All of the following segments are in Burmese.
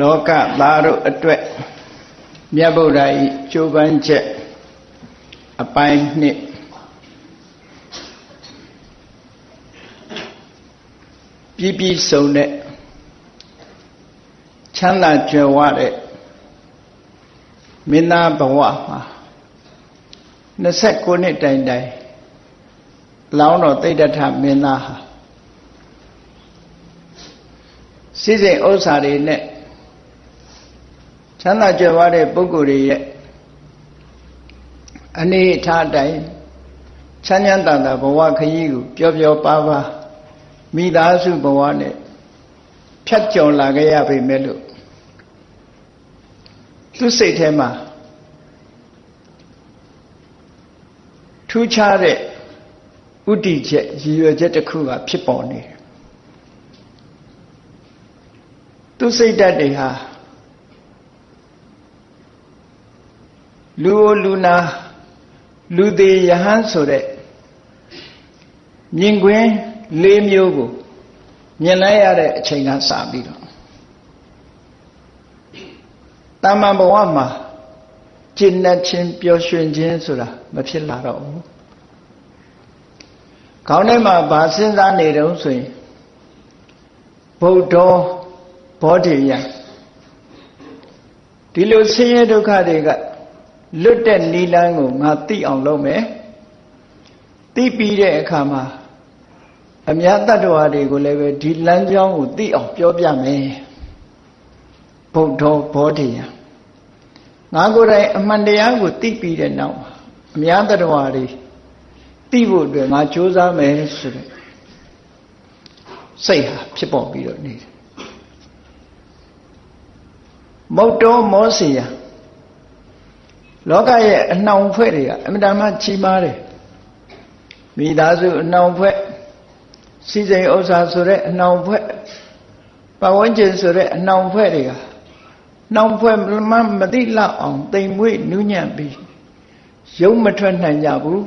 လောကသားတို့အတွက်မြတ်ဗုဒ္ဓ၏ကြိုးပမ်းချက်အပိုင်းနှစ်ပြည့်စုံတဲ့ချမ်းသာကြွယ်ဝတဲ့မင်းသားဘဝမှာ29နှစ်တိုင်တိုင်လောင်းတော်သိဒ္ဓထမင်းသားဟာစိစိမ်ဥစ္စာတွေနဲ့ချမ်းသာကြွယ်ဝတဲ့ပုဂ္ဂိုလ်တွေရဲ့အနေအထားတိုင်းချမ်းချမ်းသာသာဘဝခရီးကိုပျော်ပျော်ပါပါမိသားစုဘဝနဲ့ဖြတ်ကျော်လာခဲ့ရပြီမဲ့လို့သူစိတ်ထဲမှာထူးခြားတဲ့ဥတည်ချက်ရည်ရွယ်ချက်တစ်ခုကဖြစ်ပေါ်နေတယ်သူစိတ်ဓာတ်တွေဟာလူလူနာလူသေးယဟန်ဆိုတဲ့မြင်ကွင်း၄မျိုးကိုမြင်လိုက်ရတဲ့အချိန်ကစပြီးတော့တမန်ဘဝမှာကျင့်တတ်ခြင်းပျော်ရွှင်ခြင်းဆိုတာမဖြစ်လာတော့ဘူးခေါင်းထဲမှာဗာစဉ်းစားနေတုံးဆိုရင်ဗုဒ္ဓဘောဓိယဒီလိုဆင်းရဲဒုက္ခတွေကလွတ်တဲ့နိလန်းကိုငါသိအောင်လုပ်မယ်သိပြီးတဲ့အခါမှာအများတ attva တွေကိုလည်းပဲဒီလမ်းကြောင်းကိုသိအောင်ပြောပြမယ်ဗုဒ္ဓဘောဓိယငါကိုယ်တိုင်အမှန်တရားကိုသိပြီးတဲ့နောက်အများတ attva တွေသိဖို့အတွက်ငါကြိုးစားမယ်ဆိုတဲ့စိတ်ဟာဖြစ်ပေါ်ပြီးတော့နေတယ်မုတ်တောမောစီယလောကရဲ့အနှောင်ဖွဲ့တွေကအမြဲတမ်းကြီးမားတယ်မိသားစုအနှောင်ဖွဲ့စိစိမ်ဥစ္စာဆိုတဲ့အနှောင်ဖွဲ့ပတ်ဝန်းကျင်ဆိုတဲ့အနှောင်ဖွဲ့တွေကနှောင်ဖွဲ့မသိလောက်အောင်တိမ်မွေ့နူးညံ့ပြီးရုံမထွက်နိုင်ကြဘူး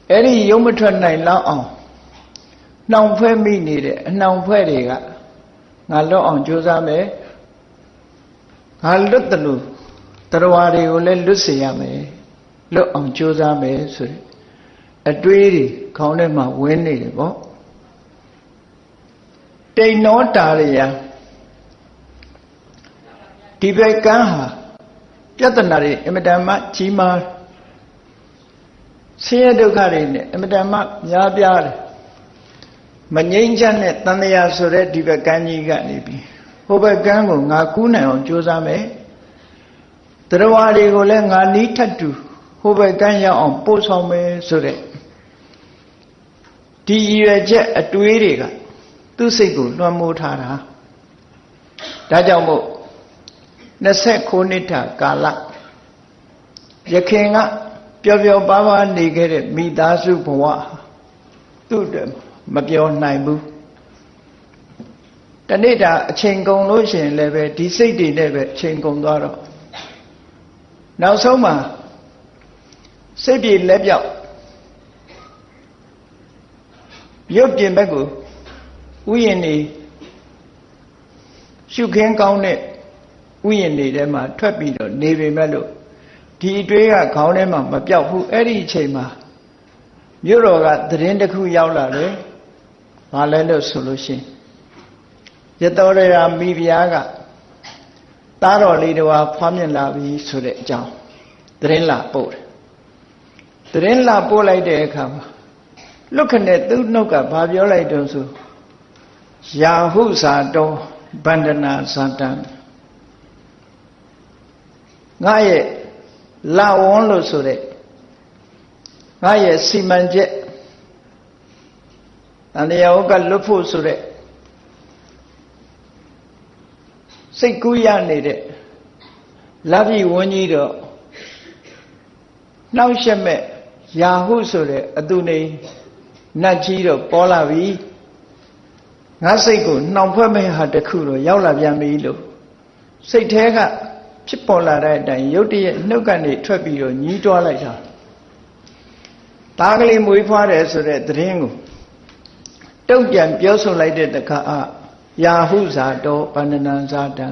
အဲ့ဒီရုံမထွက်နိုင်လောက်အောင်နှောင်ဖွဲ့မိနေတဲ့အနှောင်ဖွဲ့တွေကငါလွတ်အောင်ကြိုးစားမယ်ငါလွတ်တယ်လို့တရားတွေကိုလည်းလွတ်စေရမယ်လွတ်အောင်ကြိုးစားမယ်ဆိုတဲ့အတွေးတွေခေါင်းထဲမှာဝင်နေတယ်ပေါ့တိန်နောတာရယဒီဘက်ကန်းဟာပြဿနာတွေအမတန်မှကြီးမားဆင်းရဲဒုက္ခတွေနဲ့အမတန်မှများပြားတယ်မငြိမ်းချမ်းတဲ့တန်တရားဆိုတဲ့ဒီဘက်ကန်းကြီးကနေပြီးဟိုဘက်ကန်းကိုငါကူးနိုင်အောင်ကြိုးစားမယ်တရားတွေကိုလည်းငါနီးထပ်တူဟိုဘက်ကန်းရောက်အောင်ပို့ဆောင်မယ်ဆိုတဲ့ဒီရည်ရွယ်ချက်အတွေးတွေကသူ့စိတ်ကိုလွှမ်းမိုးထားတာဒါကြောင့်မို့29နှစ်တာကာလယခင်ကပျော်ပျော်ပါးပါးနေခဲ့တဲ့မိသားစုဘဝသူ့အတွက်မပြောနိုင်ဘူးတနေ့တာအချိန်ကုန်လို့ရှိရင်လည်းပဲဒီစိတ်တွေနဲ့ပဲအချိန်ကုန်သွားတော့နောက်ဆုံးမှာစိတ်ပြေလက်ပြောက်ရုပ်ပြင်ဘက်ကိုဥယျာဉ်နေရှုခင်းကောင်းတဲ့ဥယျာဉ်တွေထဲမှာထွက်ပြီးတော့နေပေမဲ့လို့ဒီအတွေးကခေါင်းထဲမှာမပြောက်ဘူးအဲ့ဒီအချိန်မှာမြို့တော်ကသတင်းတစ်ခုရောက်လာတယ်ဘာလဲလို့ဆိုလို့ရှိရင်ရတောရရာမိဖုရားကသားတော်လေးတစ်ပါးဖွားမြင်လာပြီဆိုတဲ့အကြောင်းသတင်းလာပို့တယ်သတင်းလာပို့လိုက်တဲ့အခါမှာလွတ်ခနဲ့သူ့နှုတ်ကဘာပြောလိုက်တုံးဆိုယာဟုဇာတောဗန္ဒနာဇာတံငါရဲ့လာဝန်းလို့ဆိုတဲ့ငါရဲ့စီမံချက်တန်တရားဥက္ကလွတ်ဖို့ဆိုတဲ့စိတ်ကူးရနေတဲ့လက်ပြီးဝန်းကြီးတော့နှောက်ရှက်မဲ့ယာဟုဆိုတဲ့အသူနေနတ်ကြီးတော့ပေါ်လာပြီငါစိတ်ကိုနှောင်ဖွဲ့မဲ့ဟာတခုတော့ရောက်လာပြန်ပြီလို့စိတ်แท้ကဖြစ်ပေါ်လာတဲ့အတိုင်းရုတ်တရက်နှုတ်ကနေထွက်ပြီးတော့ညှီးတွားလိုက်တာသားကလေးမွေးဖွားတယ်ဆိုတဲ့သတင်းကိုတုံ့ပြန်ပြောဆိုလိုက်တဲ့တခါ ယာဟုဇာတောပန္နနံဇာတံ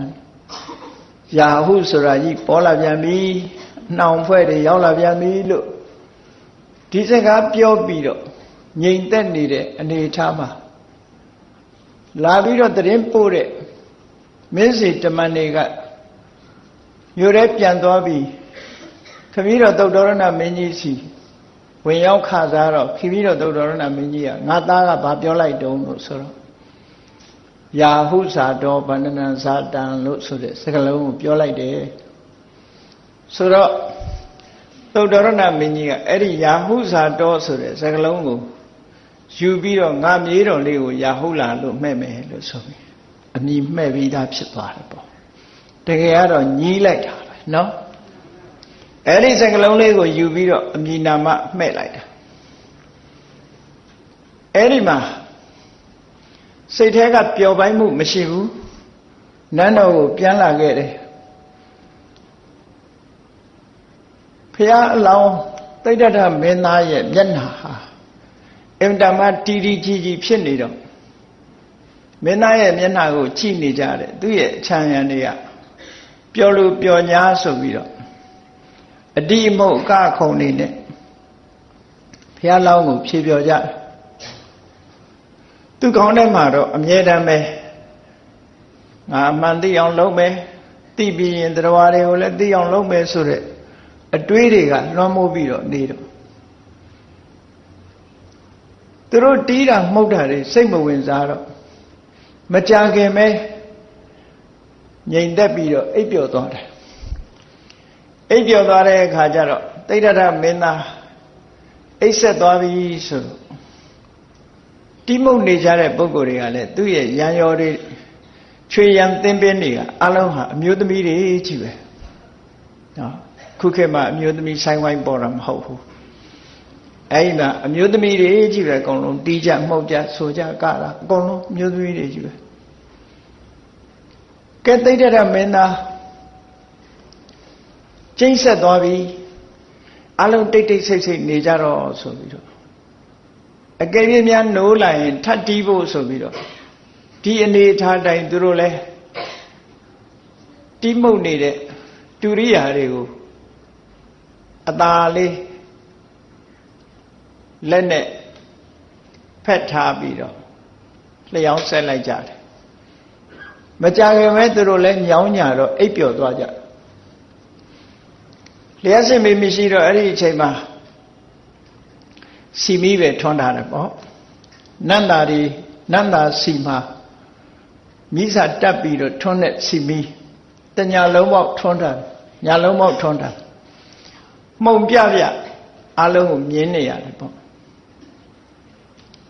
ယာဟုဆိုတာကြီးပေါ်လာပြန်ပြီနှောင်ဖွဲ့တွေရောက်လာပြန်ပြီလို့ဒီစကားပြောပြီးတော့ငြိမ်သက်နေတဲ့အနေအထားမှာလာပြီးတော့သတင်းပို့တဲ့မင်းစီတမန်တွေကမြို့ထဲပြန်သွားပြီးခမည်းတော်သုတ္တရဏမင်းကြီးစီဝင်ရောက်ခစားတော့ခမည်းတော်သုတ္တရဏမင်းကြီးကငါသားကဘာပြောလိုက်တုံးလို့ဆိုတော့ယာဟုဇာတောဗန္ဒနံဇာတံလို့ဆိုတဲ့စကားလုံးကိုပြောလိုက်တယ်ဆိုတော့သုတ္တရဏမင်းကြီးကအဲ့ဒီယာဟုဇာတောဆိုတဲ့စကားလုံးကိုယူပြီးတော့ငါမြေးတော်လေးကိုယာဟုလာလို့မှဲ့မယ်လို့ဆိုပြီးအမည်မှဲ့ပြီးသားဖြစ်သွားတယ်ပေါ့တကယ်ကတော့ညီးလိုက်တာပဲနော်အဲ့ဒီစကားလုံးလေးကိုယူပြီးတော့အမည်နာမမှဲ့လိုက်တာအဲ့ဒီမှာစိတ်ထဲကပျော်ပိုင်းမှုမရှိဘူးနန်းတော်ကိုပြန်လာခဲ့တယ်ဖျားအလောင်းသိဒ္ဓထမင်းသားရဲ့မျက်နှာဟာအင်တမတီတီကြီးကြီးဖြစ်နေတော့မင်းသားရဲ့မျက်နှာကိုကြည့်နေကြတယ်သူ့ရဲ့အချမ်းရံတွေကပျော်လို့ပျော်ညာဆိုပြီးတော့အတိအမုတ်ကခုံနေနဲ့ဘုရားလောင်းကိုဖြေပြောကြတယ်သူကောင်းတဲ့မှာတော့အမြဲတမ်းပဲငါအမှန်သိအောင်လုပ်မယ်သိပြီးရင်တရားတွေကိုလည်းသိအောင်လုပ်မယ်ဆိုတဲ့အတွေးတွေကလွှမ်းမိုးပြီးတော့နေတော့သူတို့တီးတာမှုတ်တာတွေစိတ်မဝင်စားတော့မကြခင်ပဲငြိမ်သက်ပြီးတော့အိပ်ပျော်သွားတယ်အိပ်ပျော်သွားတဲ့အခါကျတော့သိဒ္ဓထမင်းသားအိပ်ဆက်သွားပြီဆိုတော့တိမုတ်နေကြတဲ့ပုဂ္ဂိုလ်တွေကလည်းသူ့ရဲ့ရံရော်တွေချွေရံသင်းပင်းတွေကအလုံးဟာအမျိုးသမီးတွေကြီးပဲနော်ခုခေတ်မှာအမျိုးသမီးဆိုင်ဝိုင်းပေါ်တာမဟုတ်ဘူးအဲ့ဒီမှာအမျိုးသမီးတွေကြီးပဲအကုန်လုံးတီးကြမှုတ်ကြဆိုကြကတာအကုန်လုံးအမျိုးသမီးတွေကြီးပဲကဲသိဒ္ဓထမင်းသားကျိတ်ဆက်သွားပြီအလုံးတိတ်တိတ်ဆိတ်ဆိတ်နေကြတော့ဆိုပြီးတော့အကယ်၍များနိုးလာရင်ထပ်တီးဖို့ဆိုပြီးတော့ဒီအနေထားတိုင်းသူတို့လဲတီးမှုတ်နေတဲ့တူရိယာတွေကိုအသာလေးလက်နဲ့ဖက်ထားပြီးတော့လျှောင်းဆက်လိုက်ကြတယ်မကြခင်ပဲသူတို့လဲညောင်းညာတော့အိပ်ပျော်သွားကြလျှက်စစ်မေးမရှိတော့အဲ့ဒီအချိန်မှာစီမီးပဲထွန်းထားတယ်ပေါ့နန္တာစီမှာမိစာတက်ပြီးတော့ထွန်းတဲ့စီမီးတညာလုံးပေါက်ထွန်းထားညာလုံးပေါက်ထွန်းထားမှုံပြပြအလုံးကိုမြင်နေရတယ်ပေါ့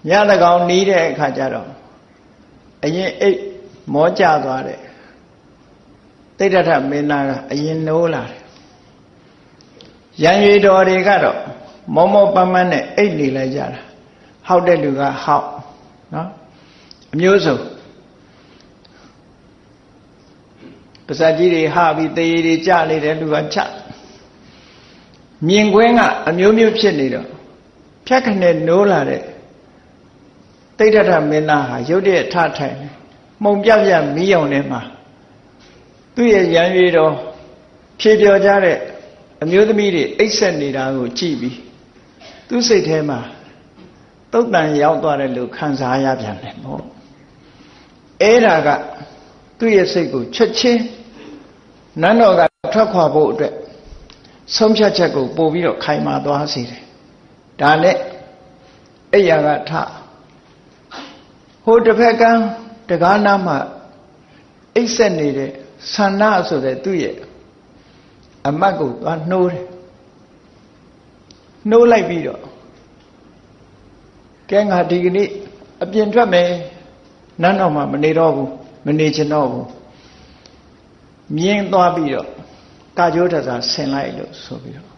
ညတကောင်နီးတဲ့အခါကျတော့အရင်အိတ်မောကျသွားတယ်သိဒ္ဓထမင်းသားကအရင်နိုးလာတယ်ရံရွေတော်တွေကတော့မောမောပန်းပန်းနဲ့အိတ်နေလိုက်ကြတာဟောက်တဲ့လူကဟောက်နော်အမျိုးစုံပါဇက်ကြီးတွေဟပြီးသေရည်တွေကြနေတဲ့လူကချမြင်ကွင်းကအမျိုးမျိုးဖြစ်နေတော့ဖြတ်ခနဲ့နိုးလာတဲ့သိဒ္ဓထမင်းသားဟာရုတ်တရက်ထထိုင်မှုံပြပြမီးအောင်ထဲမှာသူ့ရဲ့ရံရွေတော်ဖြေပြောကြတဲ့အမျိုးသမီးတွေအိပ်ဆက်နေတာကိုကြည့်ပြီးသူ့စိတ်ထဲမှာတုတ်တန်ရောက်သွားတယ်လို့ခံစားရပြန်တယ်ပေါ့အဲ့ဒါကသူ့ရဲ့စိတ်ကိုချက်ချင်းနန်းတော်ကထွက်ခွာဖို့အတွက်ဆုံးဖြတ်ချက်ကိုပို့ပြီးတော့ခိုင်မာသွားစေတယ်ဒါနဲ့အဲ့ရကထဟိုတစ်ဖက်ကန်းတကားနားမှာအိပ်ဆက်နေတဲ့ဆန္ဒဆိုတဲ့သူ့ရဲ့အမတ်ကိုသွားနှိုးတယ်နှိုးလိုက်ပြီးတော့ကဲငါဒီကနေ့အပြင်ထွက်မယ်နန်းတော်မှာမနေတော့ဘူးမနေချင်တော့ဘူးမြင်းသွားပြီးတော့ကာကြိုးတစားဆင်လိုက်လို့ဆိုပြီးတော့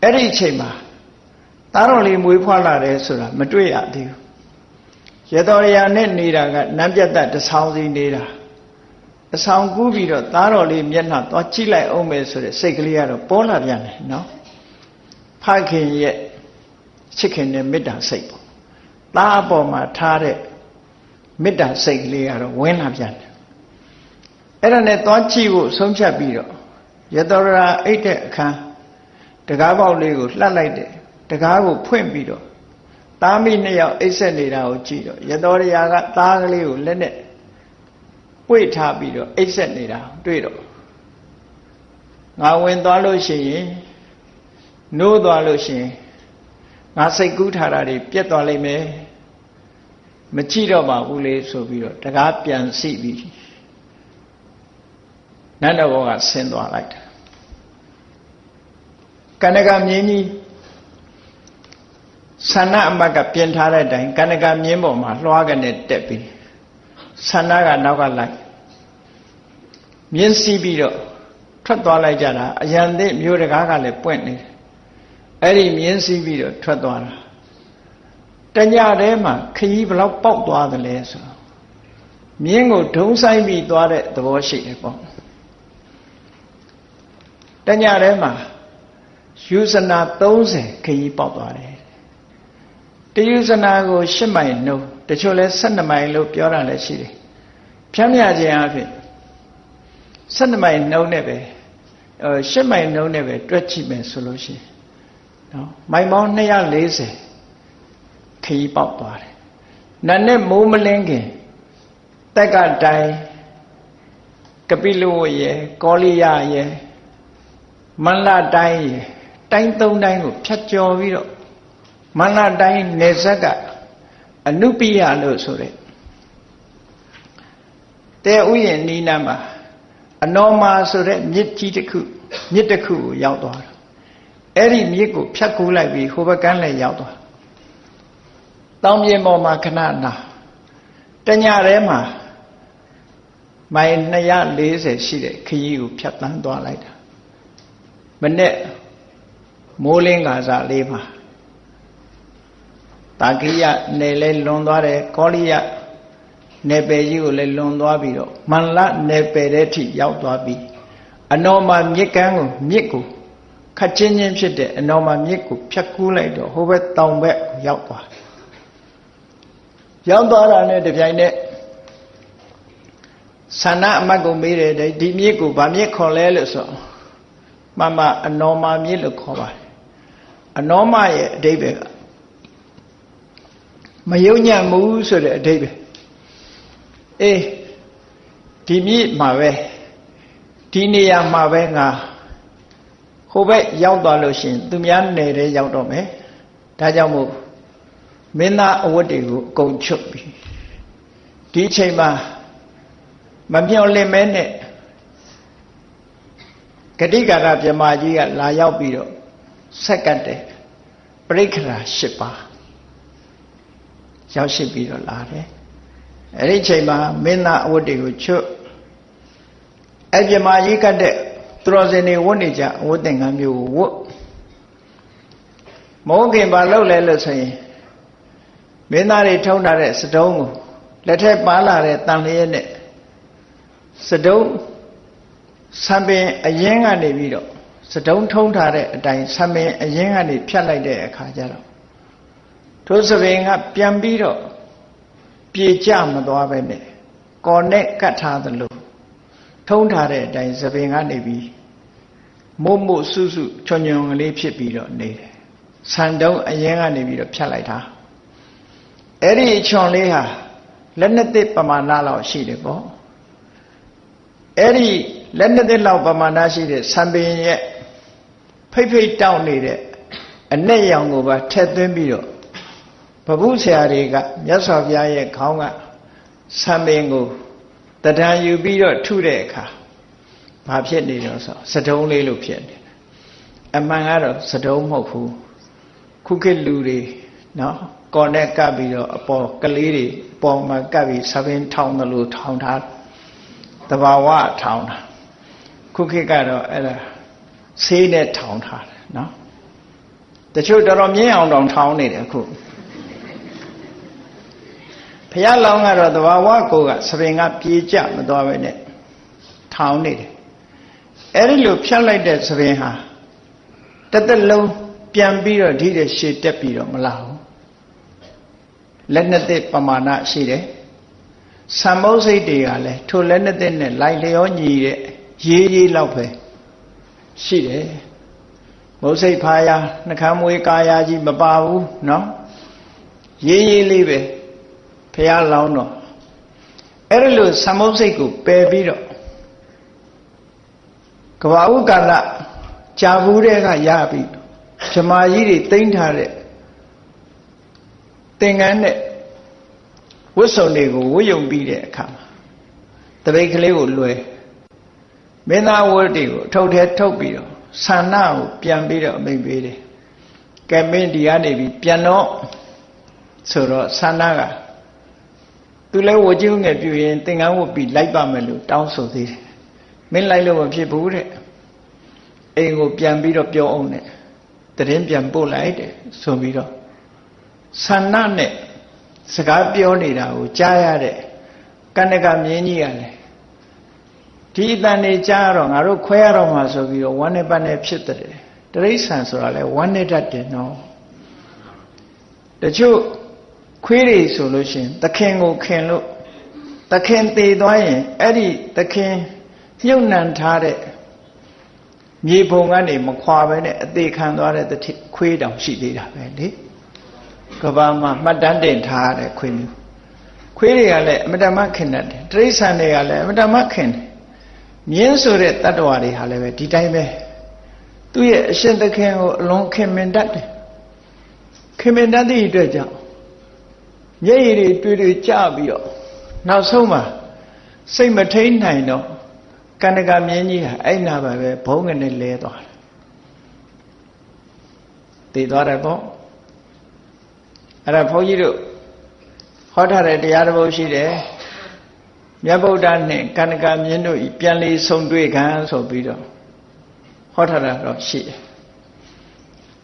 အဲ့ဒီအချိန်မှာသားတော်လေးမွေးဖွားလာတယ်ဆိုတာမတွေ့ရသေးဘူးရတော်ရယာနဲ့နေတာကနန်းပြတ်တဆောင်းစီနေတာအဆောင်ကူးပြီးတော့သားတော်လေးမျက်နှာသွားကြည့်လိုက်အောင်မယ်ဆိုတဲ့စိတ်ကလေးကတော့ပေါ်လာပြန်တယ်နော်ဖခင်ရဲ့ချစ်ခင်တဲ့မေတ္တာစိတ်ပေါ့သားအပေါ်မှာထားတဲ့ မေတ္တာစိတ်ကလေးကတော့ဝင်လာပြန်တယ်အဲ့ဒါနဲ့သွားကြည့်ဖို့ဆုံးဖြတ်ပြီးတော့ယသောရာအိတ်တဲ့အခန်းတကားပေါက်လေးကိုလှပ်လိုက်တယ်တကားကိုဖွင့်ပြီးတော့သားမိနှစ်ယောက်အိတ်ဆက်နေတာကိုကြည့်တော့ယသောရာကသားကလေးကိုလက်နဲ့ပွေ့ထားပြီးတော့အိတ်ဆက်နေတာတွေ့တော့ငါဝင်သွားလို့ရှိရင်နိုးသွားလို့ရှိရင်ငါစိတ်ကူးထားတာတွေပြတ်သွားလိမ့်မယ်မကြည့်တော့ပါဘူးလေဆိုပြီးတော့တကားပြန်စီပြီးနန္ဒဘောကဆင်းသွားလိုက်တာကနကမြင်းကြီးဆန္ဒအမတ်ကပြင်ထားတဲ့အတိုင်းကနကမြင်းပေါ်မှာလွှားကနေတက်ပြီးဆန္ဒကနောက်ကလိုက်မြင်းစီးပြီးတော့ထွက်သွားလိုက်ကြတာအရန်သိမျိုးတကားကလည်းပွင့်နေတယ်အဲ့ဒီမြင်းစီးပြီးတော့ထွက်သွားတာတညထဲမှာခရီးဘလောက်ပေါက်သွားသလဲဆိုမြင်းကိုဒုံဆိုင်ပြီးသွားတဲ့သဘောရှိတယ်ပေါ့တညထဲမှာယူဇနာ30ခရီးပေါက်သွားတယ်တယူဇနာကို8မိုင်နှုန်းတချို့လဲ12မိုင်လို့ပြောတာလည်းရှိတယ်ဖြန့်မြခြင်းအဖြစ်12မိုင်နှုန်းနဲ့ပဲ8မိုင်နှုန်းနဲ့ပဲတွက်ကြည့်မယ်ဆိုလို့ရှိရင်နော်မိုင်ပေါင်း240ခရီးပေါက်သွားတယ်။နာနဲ့မိုးမလင်းခင်တက်ကတိုင်းကပိလဝရဲ့ကောလိယရဲ့မန္လတိုင်းရဲ့တိုင်း3တိုင်းကိုဖြတ်ကျော်ပြီးတော့မန္လတိုင်းနေဆက်ကအနုပိယလို့ဆိုတဲ့တဲဥယျာဉ်နီးနားမှာအနောမာဆိုတဲ့မြစ်ကြီးတစ်ခုမြစ်တစ်ခုကိုရောက်သွားတာအဲ့ဒီမြစ်ကိုဖြတ်ကူးလိုက်ပြီးဟိုဘက်ကမ်းလည်းရောက်သွားတောင်ပြင်ပေါ်မှာခဏနာတညထဲမှာမိုင်240ရှိတဲ့ခရီးကိုဖြတ်တန်းသွားလိုက်တာမနေ့မိုးလင်းကာစလေးမှာတာကိယနယ်လဲလွန်သွားတယ်ကောလိယနယ်ပယ်ကြီးကိုလည်းလွန်သွားပြီးတော့မန္လနယ်ပယ်တဲ့အထိရောက်သွားပြီးအနောမာမြစ်ကမ်းကိုမြစ်ကိုခတ်ချင်းချင်းဖြစ်တဲ့အနောမာမြစ်ကိုဖြတ်ကူးလိုက်တော့ဟိုဘက်တောင်ဘက်ကိုရောက်သွားတာနဲ့တပြိုင်နက်ဆန္ဒအမတ်ကိုမေးတယ်ဒီမြစ်ကိုဗာမြစ်ခေါ်လဲလို့ဆိုမမအနောမာမြစ်လို့ခေါ်ပါတယ်အနောမာရဲ့အဓိပ္ပာယ်ကမယုံညံ့မှုဆိုတဲ့အဓိပ္ပာယ်အေးဒီမြစ်မှာပဲဒီနေရာမှာပဲငါဟိုဘက်ရောက်သွားလို့ရှိရင်သူများနယ်ထဲရောက်တော့မယ်ဒါကြောင့်မို့မင်းသားအဝတ်တွေကိုအကုန်ချုပ်ပြီးဒီအချိန်မှာမမျှော်လင့်မဲနဲ့ဂတိကာရပြမကြီးကလာရောက်ပြီးတော့ဆက်ကတ်တယ်ပရိက္ခရာ8ပါးရောက်ရှိပြီးတော့လာတယ်အဲ့ဒီအချိန်မှာမင်းသားအဝတ်တွေကိုချုပ်အဲ့ပြမကြီးကတဲ့သူတော်စင်တွေဝတ်နေကြအဝတ်သင်္ကန်းမျိုးကိုဝတ်မောခင်ဘာလုပ်လဲလို့ဆိုရင်မင်းသားတွေထုံးထားတဲ့စတုံးကိုလက်ထက်ပါလာတဲ့တန်လျက်နဲ့စတုံးဆံပင်အရင်ကနေပြီးတော့စတုံးထုံးထားတဲ့အတိုင်းဆံပင်အရင်ကနေဖြတ်လိုက်တဲ့အခါကျတော့ထိုးစပင်ကပြန်ပြီးတော့ပြေကျမသွားပဲနဲ့ကော်နဲ့ကတ်ထားသလိုထုံးထားတဲ့အတိုင်းစပင်ကနေပြီးမို့မို့စုစုချွန်ချွန်ကလေးဖြစ်ပြီးတော့နေတယ်ဆန်တုံးအရင်ကနေပြီးတော့ဖြတ်လိုက်တာအဲ့ဒီချွန်လေးဟာလက်နှစ်သစ်ပမာဏလောက်ရှိတယ်ပေါ့အဲ့ဒီလက်နှစ်သစ်လောက်ပမာဏရှိတဲ့ဆံပင်ရဲ့ဖိတ်ဖိတ်တောက်နေတဲ့အနဲ့ရောင်ကိုပါထည့်သွင်းပြီးတော့ဘုဘူးဆရာတွေကမြတ်စွာဘုရားရဲ့ခေါင်းကဆံပင်ကိုတဏ္ဍာယူပြီးတော့ထုတဲ့အခါဘာဖြစ်နေတော့ဆိုစတုံးလေးလို့ဖြစ်နေတယ်အမှန်ကတော့စတုံးမဟုတ်ဘူးခုခေတ်လူတွေနော်ကော်နဲ့ကပ်ပြီးတော့အပေါ်ကလေးတွေအပေါ်မှာကပ်ပြီးဆပင်းထောင်တယ်လို့ထောင်ထားတဘာဝထောင်တာခုခေတ်ကတော့အဲ့ဒါဆေးနဲ့ထောင်ထားတယ်နော်တချို့တော်တော်မြင့်အောင်တောင်ထောင်နေတယ်အခုဘုရားလောင်းကတော့တဘာဝကိုကဆပင်ကပြေကျမသွားပဲနဲ့ထောင်နေတယ်အဲ့ဒီလိုဖြတ်လိုက်တဲ့ဆပင်ဟာတစ်သက်လုံးပြန်ပြီးတော့ဒီတဲ့ရှည်တက်ပြီးတော့မလာဘူးလက်နှစ်သက်ပမာဏရှိတယ် စံမုတ်စိတ်တွေကလည်းထိုလက်နဲ့တဲ့နဲ့လိုက်လျောညီတဲ့ရေးလောက်ပဲရှိတယ်မုတ်စိတ်ဖာယာနှခမ်းမွေးကာယာကြီးမပါဘူးနော်ရေးလေးပဲဘုရားလောင်းတော့အဲ့ဒါလို့စံမုတ်စိတ်ကိုပယ်ပြီးတော့ကဘာဥကာလကြာဘူးတဲ့ကရပြီးဗမာကြီးတွေတိမ့်ထားတဲ့သင်္ကန်းနဲ့ဝတ်စုံတွေကိုဝတ်ယုံပြီးတဲ့အခါမှာတပိတ်ကလေးကိုလွယ်မင်းသားဝတ်တွေကိုအထုပ်ထဲထုတ်ပြီးတော့ဆန္ဒကိုပြန်ပြီးတော့အမိန့်ပေးတယ်ကဲမင်းဒီကနေပြီးပြန်တော့ဆိုတော့ဆန္ဒကသူလည်းဝတ်ကျုံငယ်ပြူရင်သင်္ကန်းဝတ်ပြီးလိုက်ပါမယ်လို့တောင်းဆိုသေးတယ်မင်းလိုက်လို့မဖြစ်ဘူးတဲ့အိမ်ကိုပြန်ပြီးတော့ပြောအောင်တဲ့တရင်ပြန်ပို့လိုက်တဲ့ဆိုပြီးတော့ဆန္ဒနဲ့စကားပြောနေတာကိုကြားရတဲ့ကန္နကမြင်းကြီးကလည်းဒီအတန်နေကြားတော့ငါတို့ခွဲရတော့မှာဆိုပြီးတော့ဝမ်းနဲ့ပတ်နဲ့ဖြစ်တယ်တရိษံဆိုတာလဲဝမ်းနဲ့တတ်တယ်နော်တချို့ခွေးတွေဆိုလို့ရှိရင်သခင်ကိုခင်လို့သခင်သေသွားရင်အဲ့ဒီသခင်ညှုပ်နှံထားတဲ့မြေပုံကနေမခွာပဲနဲ့အသေးခံသွားတဲ့ခွေးတောင်ရှိသေးတာပဲလေကဘာမှာမှတ်တမ်းတင်ထားတဲ့ခွေးမျိုးခွေးတွေကလည်းအမတမခင်တတ်တယ်တိရစ္ဆာန်တွေကလည်းအမတမခင်တယ်မြင်းဆိုတဲ့တတ္တဝါတွေဟာလည်းပဲဒီတိုင်းပဲသူ့ရဲ့အရှင်သခင်ကိုအလွန်ခင်မင်တတ်တယ်ခင်မင်တတ်သည့်အတွက်ကြောင့်မျက်ရည်တွေတွေ့ကြပြီးတော့နောက်ဆုံးမှာစိတ်မထိန်နိုင်တော့ကန္နကမြင်းကြီးဟာအဲ့နာပါပဲဘုံငနဲ့လဲသွားတယ်တည်သွားတယ်ပေါ့အဲ့ဒါဘုန်းကြီးတို့ဟောထားတဲ့တရားတစ်ပုဒ်ရှိတယ်မြတ်ဗုဒ္ဓနဲ့ကန္နကမြင်းတို့ဤပြန်လည်ဆုံတွေ့ခံဆိုပြီးတော့ဟောထားတာတော့ရှိတယ်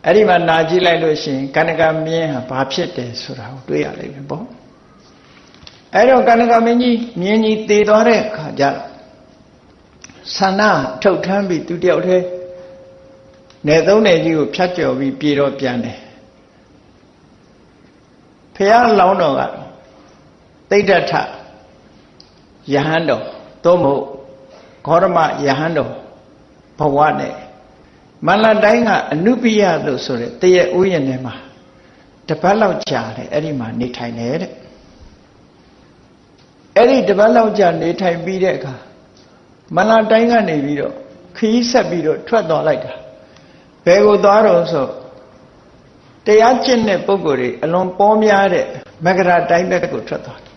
အဲ့ဒီမှာနာကြည့်လိုက်လို့ရှိရင်ကန္နကမြင်းဟာဘာဖြစ်တယ်ဆိုတာကိုတွေ့ရလိမ့်မယ်ပေါ့အဲ့တော့ကန္နကမြင်းကြီးတည်သွားတဲ့အခါကျတော့ဆန္ဒထုတ်ထမ်းပြီးသူတယောက်တည်းနယ်သုံးနယ်ကြီးကိုဖြတ်ကျော်ပြီးပြေတော့ပြန်တယ်ဖះလောင်းတော်ကတိဋ္ဌထယဟန်တော်သို့မဟုတ်ဂေါရမယဟန်တော်ဘဝနဲ့မန္လတိုင်းကအနုပိယလို့ဆိုတဲ့တရဥယျာဉ်ထဲမှာတပတ်လောက်ကြာတယ်အဲ့ဒီမှာနေထိုင်တယ်တဲ့အဲ့ဒီတပတ်လောက်ကြာနေထိုင်ပြီးတဲ့အခါမန္လတိုင်းကနေပြီးတော့ခရီးဆက်ပြီးတော့ထွက်သွားလိုက်တာဘယ်ကိုသွားတော့ဆိုတရားကျင့်တဲ့ပုဂ္ဂိုလ်တွေအလွန်ပေါများတဲ့မဂရတိုင်းဘက်ကိုထွက်သွားတယ်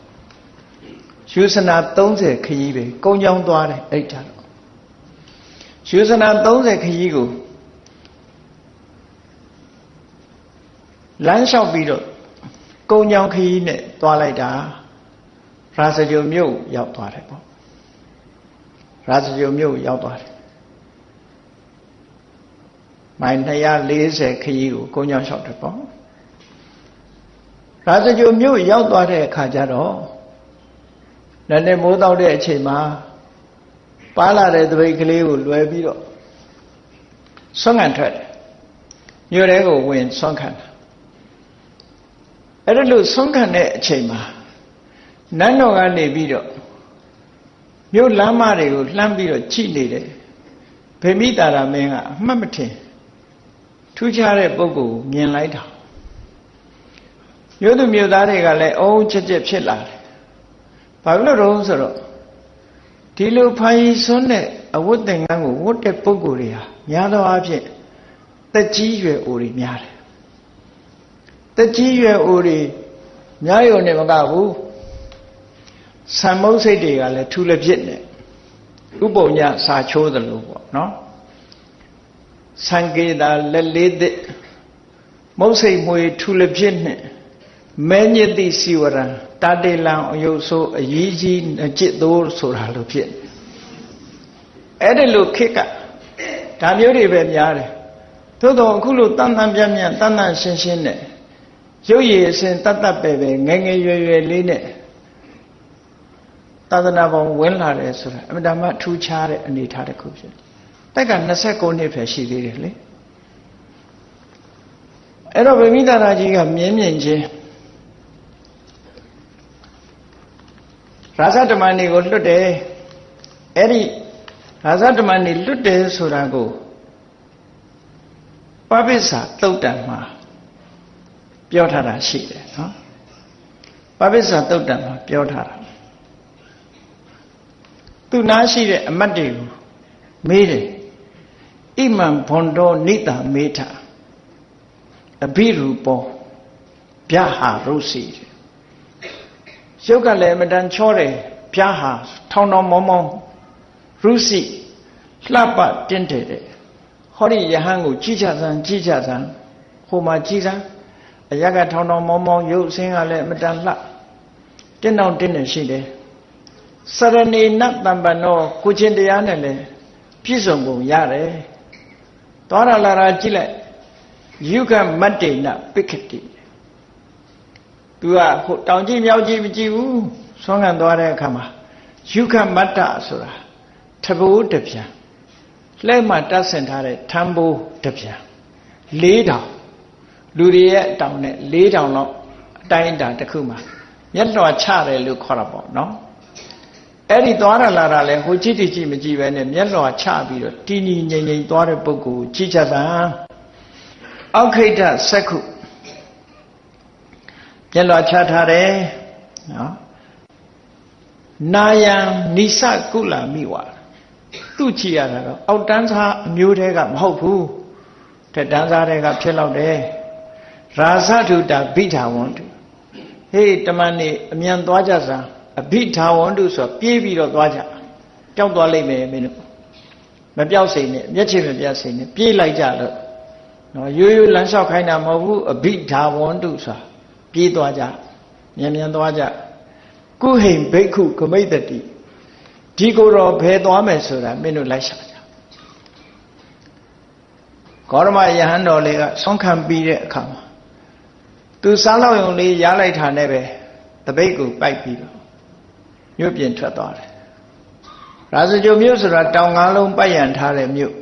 ယူဇနာ30ခရီးပဲကုန်းချောင်းသွားတယ်အဲ့ဒါတော့ယူဇနာ30ခရီးကိုလမ်းလျှောက်ပြီးတော့ကုန်းချောင်းခရီးနဲ့သွားလိုက်တာရာဇဂိုမြို့ရောက်သွားတယ်ပေါ့ရာဇဂိုမြို့ရောက်သွားတယ်မိုင်240ခရီးကိုကုန်းချောင်းလျှောက်တယ်ပေါ့ရာဇဂိုမြို့ရောက်သွားတဲ့အခါကျတော့လည်းနဲ့မိုးတောက်တဲ့အချိန်မှာပါလာတဲ့တပိတ်ကလေးကိုလွယ်ပြီးတော့ဆွမ်းခံထွက်တယ်မြို့ထဲကိုဝင်ဆွမ်းခံတာအဲ့ဒါလို့ဆွမ်းခံတဲ့အချိန်မှာနန်းတော်ကနေပြီးတော့မြို့လမ်းမတွေကိုလှမ်းပြီးတော့ကြည့်နေတယ်ဗေမိတာရမင်းကအမှတ်မထင်ထူးခြားတဲ့ပုဂ္ဂိုလ်ကိုမြင်လိုက်တာမြို့သူမြို့သားတွေကလည်းအုံးချက်ချက်ဖြစ်လာတယ်ဘာလို့လဲဆိုတော့ဒီလိုဖိုင်ဆွန်းတဲ့အဝတ်သင်္ကန်းကိုဝတ်တဲ့ပုဂ္ဂိုလ်တွေဟာများသောအားဖြင့်တက်ကြီးရွယ်အိုတွေများတယ်တက်ကြီးရွယ်အိုတွေများရုံနဲ့မကဘူးဆံမုတ်စိတ်တွေကလည်းထူလက်ဖြစ်နေဥပုံညစာချိုးသလိုပေါ့နော်ဆံကေတာလက်လေးသစ်မုတ်စိတ်မွေထူလက်ဖြစ်နေမဲညစ်တိစီဝရံတာတေလံအယုတ်ဆိုးအကြီးကြီးအကျစ်သိုးဆိုတာလို့ဖြစ်အဲ့ဒီလိုခေတ်ကဒါမျိုးတွေပဲများတယ်သို့တော့အခုလိုတန်တန်ပြန့်ပြန့်တန်တန်ရှင်းရှင်းနဲ့ရုပ်ရည်အစဉ်တတ်တတ်ပဲပဲငယ်ငယ်ရွယ်ရွယ်လေးနဲ့သာသနာပေါ်ဝင်လာတယ်ဆိုတာအမှန်တမ်းထူးခြားတဲ့အနေအထားတစ်ခုဖြစ်တက်က29နှစ်ပဲရှိသေးတယ်လေအဲ့တော့ဗေမိသာရကြီးကမြင်းမြင်ချင်း ရာဇဓမ္မနေကိုလွတ်တယ်အဲ့ဒီရာဇဓမ္မနေလွတ်တယ်ဆိုတာကိုပပိစ္ဆာသုတ်တံမှာပြောထားတာရှိတယ်နော်ပပိစ္ဆာသုတ်တံမှာပြောထားတာသူနာရှိတဲ့အမတ်တွေကိုမေးတယ်ဣမံဘွန်တော်နိတာမေထအဘိရူပောဗျာဟာရုစီရုပ်ကလည်းအမတန်ချောတယ်ဗျာဟာထောင်းထောင်းမောင်းမောင်းရုစီလှပတင်းတယ်တဲ့ဟောဒီယဟန်ကိုကြည်ချစမ်းကြည်ချစမ်းဟိုမှာကြည်စမ်းအရကထောင်းထောင်းမောင်းမောင်းရုပ်အစင်းကလည်းအမတန်လှတင်းတောင်တင်းနေရှိတယ်စရဏေနတံပနောကိုချင်းတရားနဲ့လည်းပြည့်စုံပုံရတယ်သွားရလာတာကြည့်လိုက်ယုကမတ္တေနပိက္ခတိသူကဟိုတောင်ကြည့်မြောက်ကြည့်မကြည့်ဘူးဆွမ်းခံသွားတဲ့အခါမှာယုကမတ္တဆိုတာထဘိုးတပြန်လှဲ့မှတတ်ဆင်ထားတဲ့ထမ်းဘိုးတပြန်4000လူတွေရဲ့တောင်နဲ့4000လောက်အတိုင်းအတာတစ်ခုမှာမျက်လွှာချတယ်လို့ခေါ်တာပေါ့နော်အဲ့ဒီသွားရလာတာလဲဟိုကြည့်ကြည့်မကြည့်ပဲနဲ့မျက်လွှာချပြီးတော့တီနီငိမ့်ငိမ့်သွားတဲ့ပုဂ္ဂိုလ်ကြည့်ချက်သာအောက်ခိတ္တစက္ခုမျက်လွှာချထားတယ်နော်နာယံနိစကုလမိဝါသူ့ကြည့်ရတာတော့အောက်တန်းစားအမျိုးတွေကမဟုတ်ဘူးတက်တန်းစားတွေကဖြစ်လောက်တယ်ရာဇထုတာဘိဓာဝန္တုဟေးတမန်နေအမြန်သွားကြစမ်းအဘိဓာဝန္တုဆိုပြေးပြီးတော့သွားကြပျောက်သွားလိမ့်မယ်မင်းတို့မပျောက်စိမ့်နဲ့မျက်ခြေမပြတ်စိမ့်နဲ့ပြေးလိုက်ကြတော့နော်ရိုးရိုးလမ်းလျှောက်ခိုင်းတာမဟုတ်ဘူးအဘိဓာဝန္တုဆိုတာပြေးသွားကြမြန်သွားကြကုဟိံဘိက္ခုဂမိတ္တိဒီကိုယ်တော်ဘယ်သွားမယ်ဆိုတာမင်းတို့လိုက်ရှာကြဂေါရမယဟန်တော်လေးကဆုံးခံပြီးတဲ့အခါမှာသူစားလောက်ရုံလေးရားလိုက်တာနဲ့ပဲတပိတ်ကိုပိုက်ပြီးတော့မြို့ပြင်ထွက်သွားတယ်ရာဇဂိုမြို့ဆိုတာတောင်ငါးလုံးပိုက်ရန်ထားတဲ့မြို့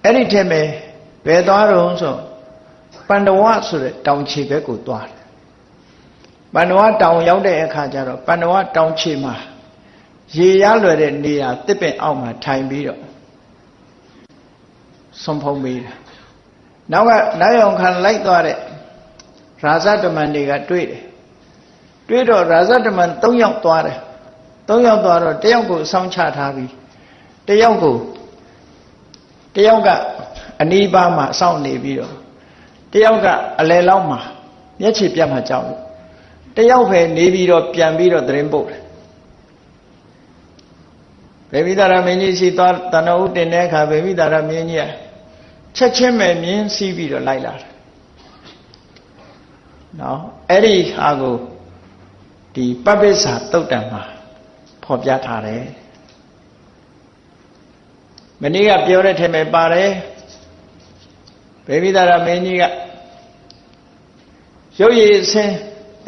အဲ့ဒီထက်ပဲဘယ်သွားတော့ဆိုပန္ဒဝဆိုတဲ့တောင်ခြေဘက်ကိုသွားတယ်ပန္ဒဝတောင်ရောက်တဲ့အခါကျတော့ပန္ဒဝတောင်ခြေမှာရေရလွယ်တဲ့နေရာတစ်ပင်အောက်မှာထိုင်ပြီးတော့ဆုံးဖုံးပေးတယ်နောက်ကနောက်ရောက်ခံလိုက်သွားတဲ့ရာဇဓမ္မန်တွေကတွေ့တယ်တွေ့တော့ရာဇဓမ္မန်3ယောက်သွားတယ်3ယောက်သွားတော့တယောက်ကိုအဆောင်ချထားပြီးတယောက်ကအနီးပါးမှာအဆောင်နေပြီးတော့တယောက်ကအလယ်လောက်မှာမျက်ခြေပြတ်မှကြောက်လို့တယောက်ပဲနေပြီးတော့ပြန်ပြီးတော့သတင်းပို့တယ်ဗေမိသာရမင်းကြီးရှိသွားတဏှုတင်တဲ့အခါဗေမိသာရမင်းကြီးကချက်ချင်းပဲမြင်းစီးပြီးတော့လိုက်လာတယ်နော်အဲ့ဒီဟာကိုဒီပပိစ္ဆာသုတ်တံမှာဖော်ပြထားတယ်မနေ့ကပြောတဲ့ထဲမှာပါတယ်ဗေမိသာရမင်းကြီးကရုပ်ရည်အစင်း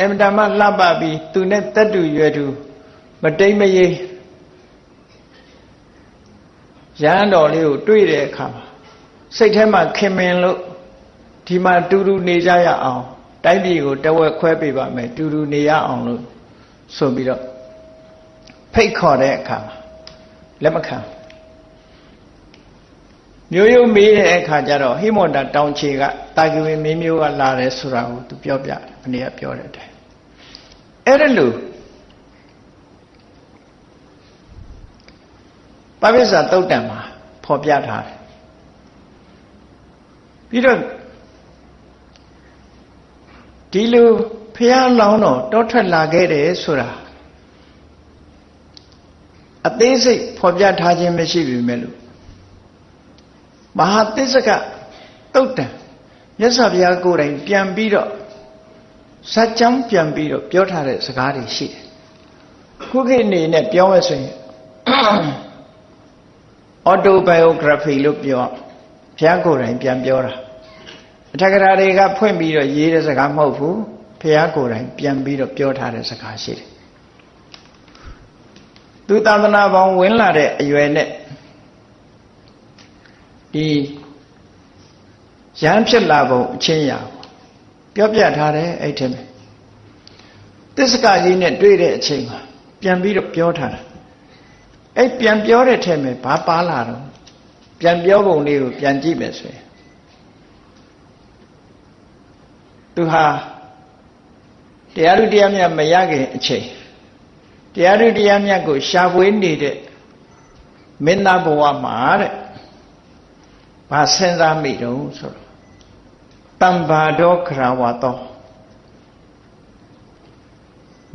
အမတမလှပပြီးသူနဲ့တက်တူရွယ်တူမတိမ်မယေရဟန်းတော်လေးကိုတွေ့တဲ့အခါမှာစိတ်ထဲမှာခင်မင်လို့ဒီမှာတူတူနေကြရအောင်တိုင်းပြည်ကိုတဝက်ခွဲပေးပါမယ်တူတူနေရအောင်လို့ဆိုပြီးတော့ဖိတ်ခေါ်တဲ့အခါမှာလက်မခံမျိုးရိုးမေးတဲ့အခါကျတော့ဟိမန္တာတောင်ခြေကတာဂိဝေမင်းမျိုးကလာတယ်ဆိုတာကိုသူပြောပြတယ်မနေ့ကပြောတဲ့အတိုင်းအဲ့ဒါလို့ပပိစ္ဆာသုတ်တံမှာဖော်ပြထားတယ်ပြီးတော့ဒီလိုဖះလောင်းတော်တောထွက်လာခဲ့တယ်ဆိုတာအသေးစိတ်ဖော်ပြထားခြင်းမရှိပြီမဲ့လို့မဟာသစ္စကသုတ်တံမြတ်စွာဘုရားကိုယ်တိုင်ပြန်ပြီးတော့ဇာတ်ကြောင်းပြန်ပြီးတော့ပြောထားတဲ့စကားတွေရှိတယ်ခုခေတ်အနေနဲ့ပြောမယ်ဆိုရင် autobiography လို့ပြောဘုရားကိုယ်တိုင်ပြန်ပြောတာအထက်ကရာတွေကဖွင့်ပြီးတော့ရေးတဲ့စကားမဟုတ်ဘူးဘုရားကိုယ်တိုင်ပြန်ပြီးတော့ပြောထားတဲ့စကားရှိတယ်သူသာသနာပေါင်းဝင်လာတဲ့အရွယ်နဲ့ဒီရဟန်းဖြစ်လာပုံအချင်းရာပြောပြထားတယ်အဲ့ထက်ပဲသစ္စကကြီးနဲ့တွေ့တဲ့အချိန်မှာ ပြန်ပြီးတော့ပြောထားတာအဲ့ပြန်ပြောတဲ့ထဲမှာဘာပါလာတော့ပြန်ပြောပုံလေးကိုပြန်ကြည့်မယ်ဆိုရင်သူဟာတရားဥတရားမြတ်မရခင်အချိန်တရားဥတရားမြတ်ကိုရှာဖွေနေတဲ့မင်းသားဘဝမှာတဲ့ဘာစဉ်းစားမိတုံးဆိုတော့တမ္ဘာတော်ခရဝတော်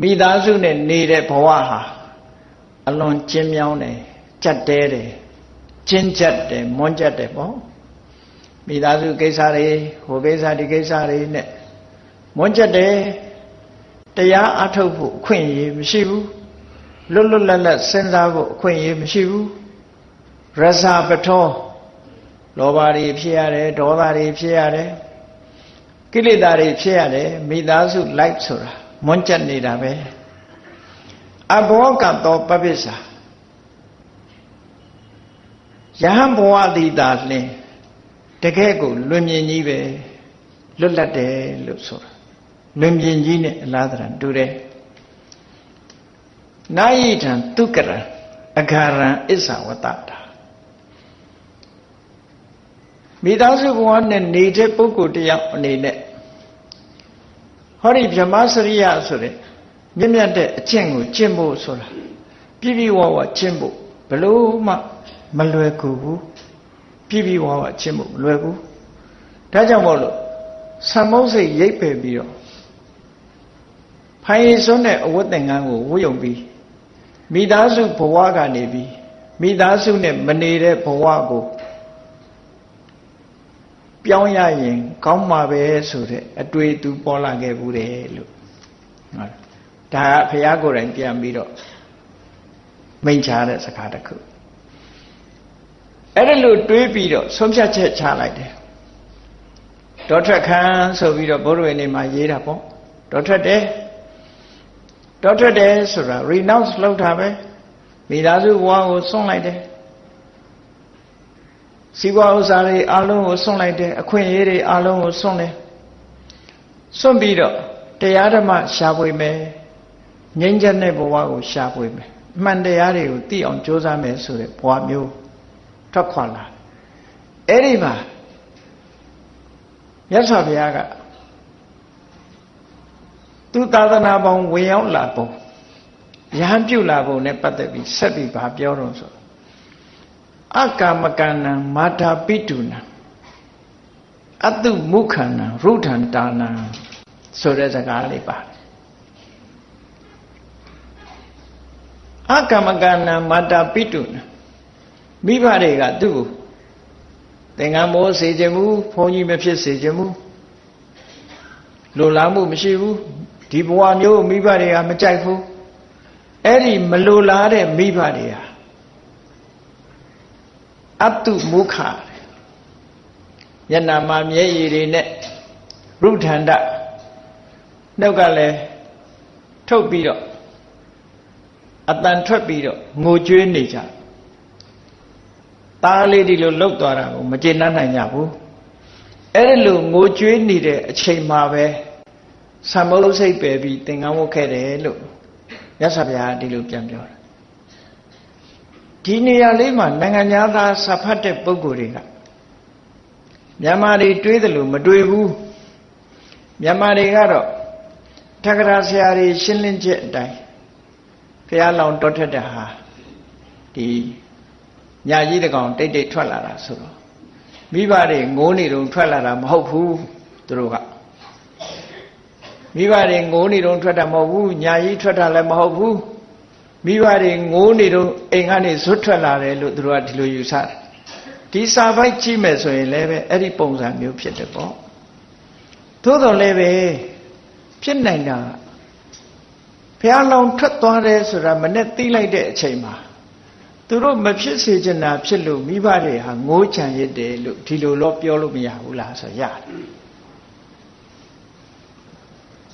မိသားစုနဲ့နေတဲ့ဘဝဟာအလွန်ကျဉ်းမြောင်းတယ်ကြက်တဲတယ်ကျဉ်းကြက်တယ်မွန်းကြက်တယ်ပေါ့မိသားစုကိစ္စတွေဟိုကိစ္စဒီကိစ္စတွေနဲ့မွန်းကြက်တယ်တရားအထုတ်ဖို့အခွင့်အရေးမရှိဘူးလွတ်လွတ်လပ်လပ်စဉ်းစားဖို့အခွင့်အရေးမရှိဘူးရဇာပထောလောဘတွေဖြစ်ရတယ်ဒေါသတွေဖြစ်ရတယ်ကိလေသာတွေဖြစ်ရတယ်မိသားစု life ဆိုတာမွန်းကြက်နေတာပဲအဘောကတောပပိစ္ဆာယဟန်ဘဝတိတာလင်းတကယ်ကိုလွင်မြင်ကြီးပဲလွတ်လပ်တယ်လို့ဆိုတာလွင်မြင်ကြီးနဲ့အလားတန်တူတယ်နာယိထံတုကရံအဂါရံအစ္ဆဝတ္တတာမိသားစုဘဝနဲ့နေတဲ့ပုဂ္ဂိုလ်တယောက်အနေနဲ့ဟောဒီဗြဟ္မစရိယဆိုတဲ့မြင့်မြတ်တဲ့အကျင့်ကိုကျင့်ဖို့ဆိုတာပြည့်ပြည့်ဝဝကျင့်ဖို့ဘလို့မှမလွယ်ကူဘူးပြည့်ပြည့်ဝဝကျင့်ဖို့မလွယ်ဘူးဒါကြောင့်မို့လို့သံမုတ်စိတ်ရိပ်ပယ်ပြီးတော့ဖိုင်ရစွန်းတဲ့အဝတ်သင်္ကန်းကိုဝတ်ယုံပြီးမိသားစုဘဝကနေပြီးမိသားစုနဲ့မနေတဲ့ဘဝကိုပြောင်းရရင်ကောင်းမှာပဲဆိုတဲ့အတွေ့အကြုံပေါ်လာခဲ့ဘူးတယ်လို့ဟုတ်ဒါကဘုရားကိုယ်တိုင်ပြန်ပြီးတော့မိန့်ချတဲ့စကားတစ်ခုအဲ့ဒါလို့တွေးပြီးတော့ဆုံးဖြတ်ချက်ချလိုက်တယ်ဒေါထွက်ခန်းဆိုပြီးတော့ဘုရားဝင်နေမှာရေးတာပေါ့ဒေါထွက်တယ်ဆိုတာ renounce လုပ်တာပဲမိသားစုဘဝကိုစွန့်လိုက်တယ်စီးပွားဥစ္စာတွေအလုံးကိုစွန့်လိုက်တယ်အခွင့်အရေးတွေအလုံးကိုစွန့်တယ်စွန့်ပြီးတော့တရားဓမ္မရှာဖွေမယ်ငြိမ်းချမ်းတဲ့ဘဝကိုရှာဖွေမယ်အမှန်တရားတွေကိုသိအောင်ကြိုးစားမယ်ဆိုတဲ့ဘဝမျိုးထွက်ခွာလာအဲ့ဒီမှာမြတ်စွာဘုရားကသူသာသနာပေါင်းဝင်ရောက်လာပုံယဟန်ပြုလာပုံနဲ့ပတ်သက်ပြီးဆက်ပြီးဘာပြောတော့ဆိုအကာမကဏံမာတာပိတုနံအတုမုခန္နံရုထံတာနံဆိုတဲ့စကားလေးပါတယ်အကာမကဏံမာတာပိတုနံမိဘတွေကသူ့ကိုသင်္ကန်းမိုးစေခြင်းမူဘုန်းကြီးမဖြစ်စေခြင်းမူလိုလားမှုမရှိဘူးဒီဘဝမျိုးမိဘတွေကမကြိုက်ဘူးအဲ့ဒီမလိုလားတဲ့မိဘတွေဟာအတုမုခမျက်နှာမှာမျက်ရည်တွေနဲ့ရုထန္တနှုတ်ကလည်းထုတ်ပြီးတော့အတန်ထွက်ပြီးတော့ငိုကြွေးနေကြသားလေးဒီလိုလှုပ်သွားတာကိုမကျေနပ်နိုင်ကြဘူးအဲ့ဒီလိုငိုကြွေးနေတဲ့အချိန်မှာပဲသံမုတ်စိတ်ပယ်ပြီးသင်္ကန်းဝတ်ခဲ့တယ်လို့မြတ်စွာဘုရားဒီလိုပြန်ပြောတာဒီနေရာလေးမှာနိုင်ငံသားစာဖတ်တဲ့ပုဂ္ဂိုလ်တွေကမြန်မာတွေတွေးတယ်လို့မတွေးဘူးမြန်မာတွေကတော့ထက္ကရာဆရာတွေရှင်းလင်းချက်အတိုင်းဘုရားလောင်တော်ထက်တဲ့ဟာဒီညာကြီးတကောင်တိတ်တိတ်ထွက်လာတာဆိုတော့မိဘတွေငိုးနေတုံထွက်လာတာမဟုတ်ဘူးသူတို့ကမိဘတွေငိုးနေတုံထွက်တာမဟုတ်ဘူးညာကြီးထွက်တာလည်းမဟုတ်ဘူးမိဘတွေငိုးနေတုံအိမ်ကနေဇွတ်ထွက်လာတယ်လို့သူတို့ကဒီလိုယူဆတယ်ဒီစာပိုက်ကြည့်မယ်ဆိုရင်လည်းပဲအဲ့ဒီပုံစံမျိုးဖြစ်တယ်ပေါ့သို့တော်လည်းပဲဖြစ်နိုင်တာဘုရားလောင်ထွက်သွားတယ်ဆိုတာမနဲ့သိလိုက်တဲ့အချိန်မှာသူတို့မဖြစ်စေချင်တာဖြစ်လို့မိဘတွေဟာငိုးချံရစ်တယ်လို့ဒီလိုတော့ပြောလို့မရဘူးလားဆိုရတယ်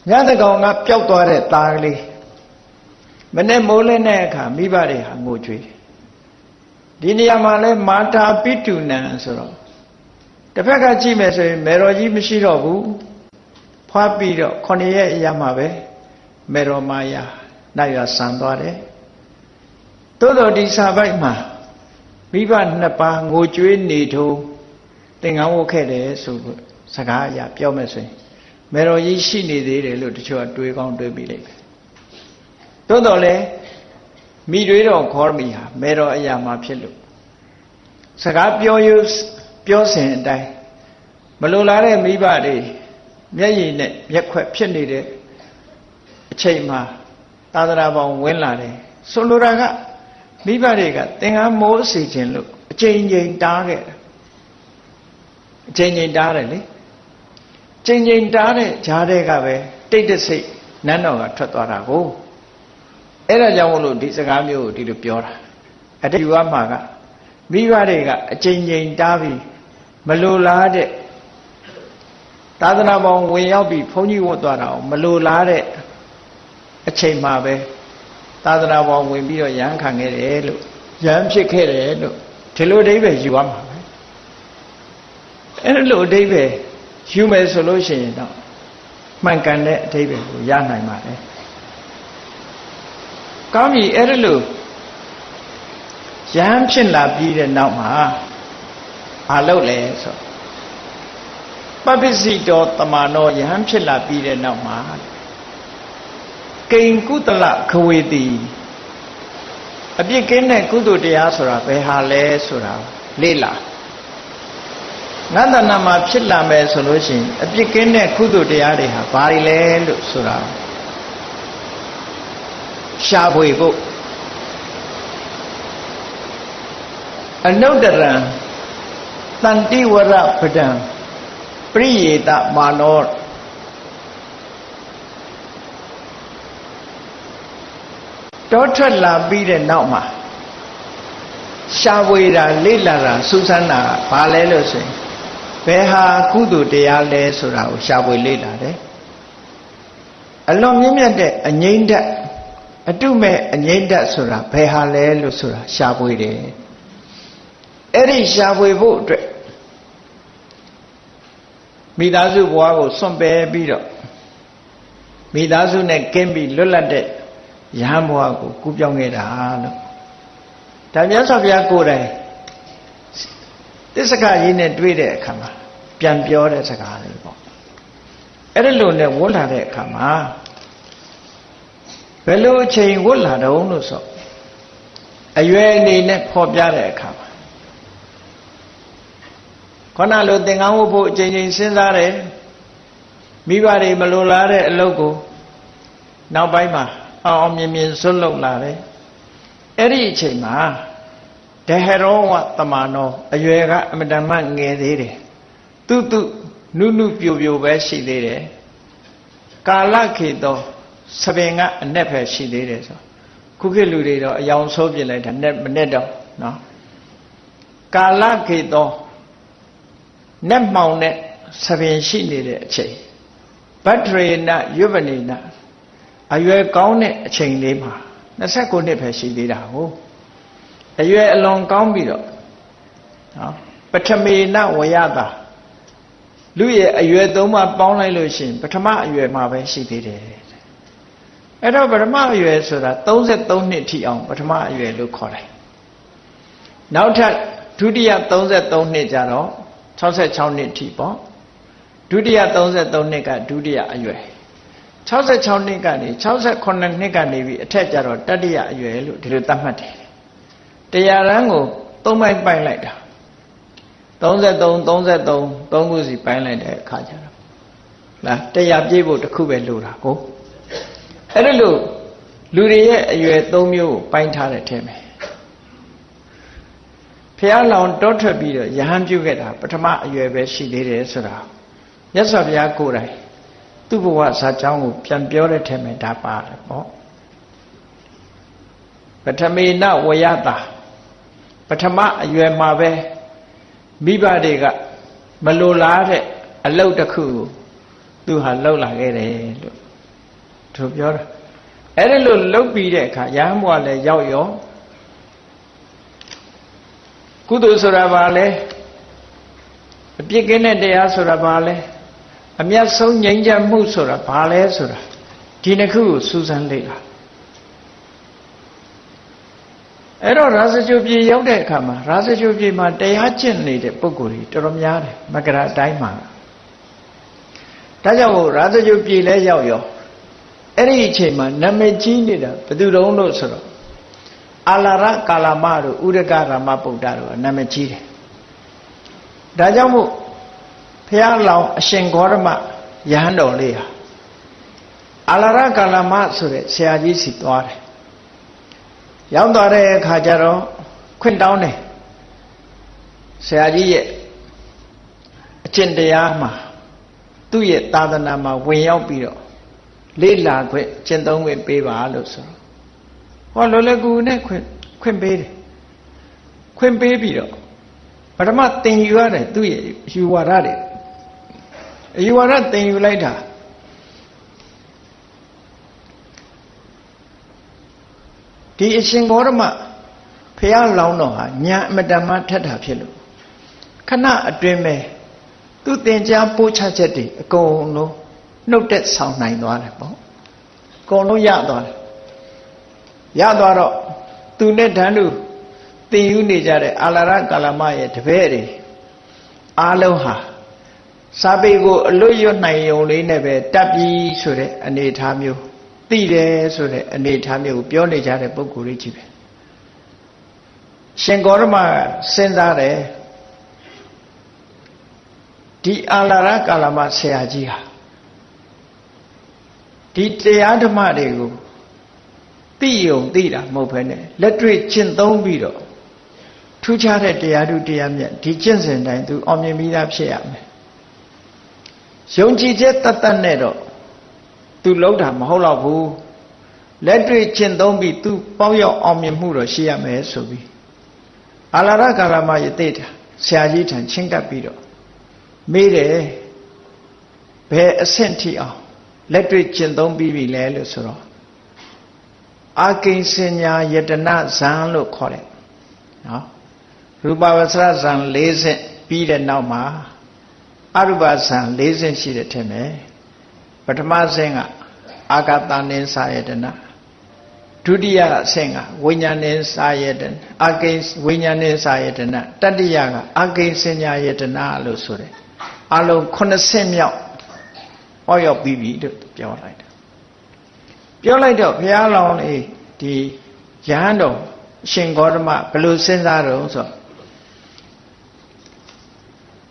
ညတကောင်ကပျောက်သွားတဲ့သားကလေးမနဲ့မိုးလင်းတဲ့အခါမိဘတွေဟာငိုကြွေးဒီနေရာမှာလဲမာတာပိတုနံဆိုတော့တစ်ဖက်ကကြည့်မယ်ဆိုရင်မေတော်ကြီးမရှိတော့ဘူးဖွားပြီးတော့9ရက်အရာမှာပဲမေတော်မာယာ နိုင်ရဆန်သွားတယ်သို့တော်ဒီစာပိုက်မှာမိဘနှစ်ပါးငိုကြွေးနေထိုးသင်္ကန်းဝတ်ခဲ့တယ်ဆိုလို့စကားအရာပြောမယ်ဆိုရင်မေတော်ကြီးရှိနေသေးတယ်လို့တချို့ကတွေးကောင်းတွေးပြီးလိုက်ပဲသို့တော်လည်းမိတွေတော်ခေါ်မိဟာမေတော်အရာမှာဖြစ်လို့စကားပြောစဉ်အတိုင်းမလိုလားတဲ့မိဘတွေမျက်ရည်နဲ့မျက်ခွက်ဖြစ်နေတဲ့အချိန်မှာသာသနာပေါင်းဝင်လာတယ်ဆိုလိုတာကမိဘတွေကသင်္ကန်းမိုးစီခြင်းလို့အချိန်ချင်းတားခဲ့အချိန်ချင်းတားတယ်လေချိန်ချင်းတားတဲ့ဂျားတွေကပဲတိတ်တဆိတ်နန်းတော်ကထွက်သွားတာကိုအဲ့ဒါကြောင့်မို့လို့ဒီစကားမျိုးကိုဒီလိုပြောတာအတိတ်ယူရမှာကမိဘတွေကအချိန်ချင်းတားပြီးမလိုလားတဲ့သာသနာပေါင်းဝင်ရောက်ပြီးဘုန်းကြီးဝတ်သွားတာမလိုလားတဲ့အချိန်မှာပဲသာသနာပေါင်းဝင်ပြီးတော့ရဟန်းခံခဲ့တယ်လို့ရဟန်းဖြစ်ခဲ့တယ်လို့ဒီလိုအဓိပ္ပာယ်ယူရမှာပဲအဲ့လိုအဓိပ္ပာယ်ယူမယ်ဆိုလို့ရှိရင်တော့မှန်ကန်တဲ့အဓိပ္ပာယ်ကိုရနိုင်ပါတယ်ကောင်းပြီအဲ့လိုရဟန်းဖြစ်လာပြီးတဲ့နောက်မှာမလုပ်လဲဆိုပပ္ပစီတော်တမနောယဟန်ဖြစ်လာပြီးတဲ့နောက်မှာကိဉ္ကုတလခဝေတိအပြစ်ကင်းတဲ့ကုသိုလ်တရားဆိုတာဘယ်ဟာလဲဆိုတာလေ့လာငါတဏ္ဍာမှာဖြစ်လာမယ်ဆိုလို့ရှိရင်အပြစ်ကင်းတဲ့ကုသိုလ်တရားတွေဟာဘာတွေလဲလို့ဆိုတာရှာဖွေဖို့အနုတ္တရံတန်တိဝရပဒံပရိယေတမာနောတောထွက်လာပြီးတဲ့နောက်မှာရှားဝေတာလေ့လာတာစူးစမ်းတာဘာလဲလို့ဆိုရင်ဘယ်ဟာကုသိုလ်တရားလဲဆိုတာကိုရှားဝေလေ့လာတယ်အလွန်မြင့်မြတ်တဲ့အငြိမ့်ဓာတ်အတုမဲ့အငြိမ့်ဓာတ်ဆိုတာဘယ်ဟာလဲလို့ဆိုတာရှားဝေတယ်အဲ့ဒီရှားဝေဖို့အတွက်မိသားစုဘဝကိုစွန့်ပယ်ပြီးတော့မိသားစုနဲ့ကင်းပြီးလွတ်လပ်တဲ့ယဟန်ဘဝကိုကူးပြောင်းခဲ့တာလို့ဒါမြတ်စွာဘုရားကိုယ်တိုင်သစ္စကကြီးနဲ့တွေ့တဲ့အခါမှာပြန်ပြောတဲ့စကားလေးပေါ့အဲ့ဒီလိုနဲ့ဝတ်လာတဲ့အခါမှာဘယ်လိုအချိန်ဝတ်လာတုံးလို့ဆိုအရွယ်အနေနဲ့ဖော်ပြတဲ့အခါမှာခဏလိုသင်္ကန်းဝတ်ဖို့အချိန်ချင်းစဉ်းစားတယ်မိဘတွေမလိုလားတဲ့အလုပ်ကိုနောက်ပိုင်းမှာအောင်မြင်မြင်ဆွတ်လုပ်လာတယ်အဲ့ဒီအချိန်မှာဒဟရောဝတမနောအရွယ်ကအမတမငယ်သေးတယ်တုနုပြိုပြိုပဲရှိသေးတယ်ကာလခေတောစပင်ကအ내ပဲရှိသေးတယ်ဆိုခုခေတ်လူတွေတော့အယောင်ဆိုးပြလိုက်တာ내မနဲ့တော့နော်ကာလခေတော내မှောင်တဲ့စပင်ရှိနေတဲ့အချိန်ဗတ္တရေနယုဗနေနအရွယ်ကောင်းတဲ့အချိန်လေးမှာ29နှစ်ပဲရှိသေးတာဟုတ်အရွယ်အလွန်ကောင်းပြီးတော့နော်ပထမေနဝယတာလူရဲ့အရွယ်သုံးပါးပေါင်းလိုက်လို့ရှိရင်ပထမအရွယ်မှာပဲရှိသေးတယ်အဲ့တော့ပထမအရွယ်ဆိုတာ33နှစ်ထိအောင်ပထမအရွယ်လို့ခေါ်တယ်နောက်ထပ်ဒုတိယ33နှစ်ကြတော့66နှစ်ထိပေါ့ဒုတိယ33နှစ်ကဒုတိယအရွယ်66နှစ်ကနေ68နှစ်ကနေပြီးအထက်ကျတော့တတိယအရွယ်လို့ဒီလိုသတ်မှတ်တယ်တရားရန်ကို3ပိုင်းပိုင်းလိုက်တာ33 3ခုစီပိုင်းလိုက်တဲ့အခါကျတော့လားတရားပြည့်ဖို့တစ်ခုပဲလိုတာကိုအဲ့ဒါလို့လူတွေရဲ့အရွယ်3မျိုးကိုပိုင်းထားတဲ့ထဲမှာဖះလောင်တောထွက်ပြီးတော့ယဟန်ပြုခဲ့တာပထမအရွယ်ပဲရှိသေးတယ်ဆိုတာမြတ်စွာဘုရားကိုယ်တိုင်သူ့ဘဝဇာကြောင်းကိုပြန်ပြောတဲ့ထဲမှာဒါပါတယ်ပေါ့ပထမေနဝယတာပထမအရွယ်မှာပဲမိဘတွေကမလိုလားတဲ့အလုပ်တစ်ခုကိုသူဟာလှုပ်လာခဲ့တယ်လို့သူပြောတာအဲ့ဒီလိုလှုပ်ပြီးတဲ့အခါယဟန်ဘဝလည်းရောက်ရောကုသိုလ်ဆိုတာဘာလဲအပြစ်ကင်းတဲ့တရားဆိုတာဘာလဲအမြတ်ဆုံးငြိမ်းချမ်းမှုဆိုတာဘာလဲဆိုတာဒီနှစ်ခုကိုစူးစမ်းလေ့လာ အဲ့တော့ရာဇဂုပြေရောက်တဲ့အခါမှာရာဇဂုပြေမှာတရားကျင့်နေတဲ့ပုဂ္ဂိုလ်တွေတော်တော်များတယ်မကရာအတိုင်းမှာဒါကြောင့်မို့ရာဇဂုပြေလဲရောက်ရောအဲ့ဒီအချိန်မှာနာမည်ကြီးနေတာဘယ်သူတုံးလို့ဆိုတော့အာလာရကာလမတို့ဥရကရမဗုဒ္ဓတို့နာမည်ကြီးတယ်ဒါကြောင့်မို့ဘုရားလောင်အရှင်ဂေါရမယဟန်တော်လေးဟာအာလာရကာလမဆိုတဲ့ဆရာကြီးစီသွားတယ်ရောက်သွားတဲ့အခါကျတော့ခွင့်တောင်းတယ်ဆရာကြီးရဲ့အကျင့်တရားမှာသူ့ရဲ့သာသနာမှာဝင်ရောက်ပြီးတော့လေ့လာခွင့်ကျင့်သုံးခွင့်ပေးပါလို့ဆိုတော့ဟောလောလကူနဲ့ခွင့်ပေးတယ်ခွင့်ပေးပြီးတော့ပထမသင်ယူရတယ်သူ့ရဲ့ယူဝါဒတွေအယူဝါဒသင်ယူလိုက်တာဒီအရှင်ဂေါရမဖះလောင်းတော်ဟာညာအမတမထက်တာဖြစ်လို့ခဏအတွင်းမဲ့သူသင်ကြားပို့ချချက်တွေအကုန်လုံးနှုတ်သက်ဆောင်နိုင်သွားတယ်ပေါ့အကုန်လုံးရသွားတယ်ရသွားတော့သူနဲ့ဓာန်လူသင်ယူနေကြတဲ့အာလာရကာလမရဲ့တပည့်တွေအားလုံးဟာစာပေကိုအလွတ်ရွတ်နိုင်ုံလေးနဲ့ပဲတတ်ပြီးဆိုတဲ့အနေအထားမျိုးသိတယ်ဆိုတဲ့အနေအထားမျိုးကိုပြောနေကြတဲ့ပုဂ္ဂိုလ်တွေကြီးပဲရှင်ဂေါရမစဉ်းစားတယ်ဒီအာလာရကာလမဆရာကြီးဟာဒီတရားဓမ္မတွေကိုသိယုံသိတာမဟုတ်ဘဲနဲ့လက်တွေ့ကျင့်သုံးပြီးတော့ထူးခြားတဲ့တရားဓုတရားမြတ်ဒီကျင့်စဉ်တိုင်းသူအောင်မြင်ပြီးသားဖြစ်ရမယ်ယုံကြည်ချက်တတ်တတ်နဲ့တော့သူလုံးတာမဟုတ်တော့ဘူးလက်တွေ့ကျင့်သုံးပြီးသူပေါက်ရောက်အောင်မြင်မှုတော့ရှိရမယ်ဆိုပြီးအာလာရကာလမယသိတာဆရာကြီးထံချင်းကပ်ပြီးတော့မေးတယ်ဘယ်အဆင့်ထိအောင်လက်တွေ့ကျင့်သုံးပြီးပြီလဲလို့ဆိုတော့အာကိဉ္စညာယတနာဇံလို့ခေါ်တယ်နော်ရူပဝဆရဇံ၄ဆင့်ပြီးတဲ့နောက်မှာအရူပဇံ၄ဆင့်ရှိတဲ့ထင်မယ်ပထမဆင့်ကအာဂတနိသယတနာဒုတိယအဆင့်ကဝိညာဉ်နိသယတနာအာကိဉ္ဝိညာဉ်နိသယတနာတတိယကအာကိဉ္စညာယတနာလို့ဆိုတယ်အလုံး9ဆင့်မြောက်ဟောရောက်ပြီးပြီလို့ပြောလိုက်တာပြောလိုက်တော့ဘုရားလောင်းလေးဒီယဟန်တော်ရှင်ဂေါတမဘယ်လိုစဉ်းစားတော့ဆို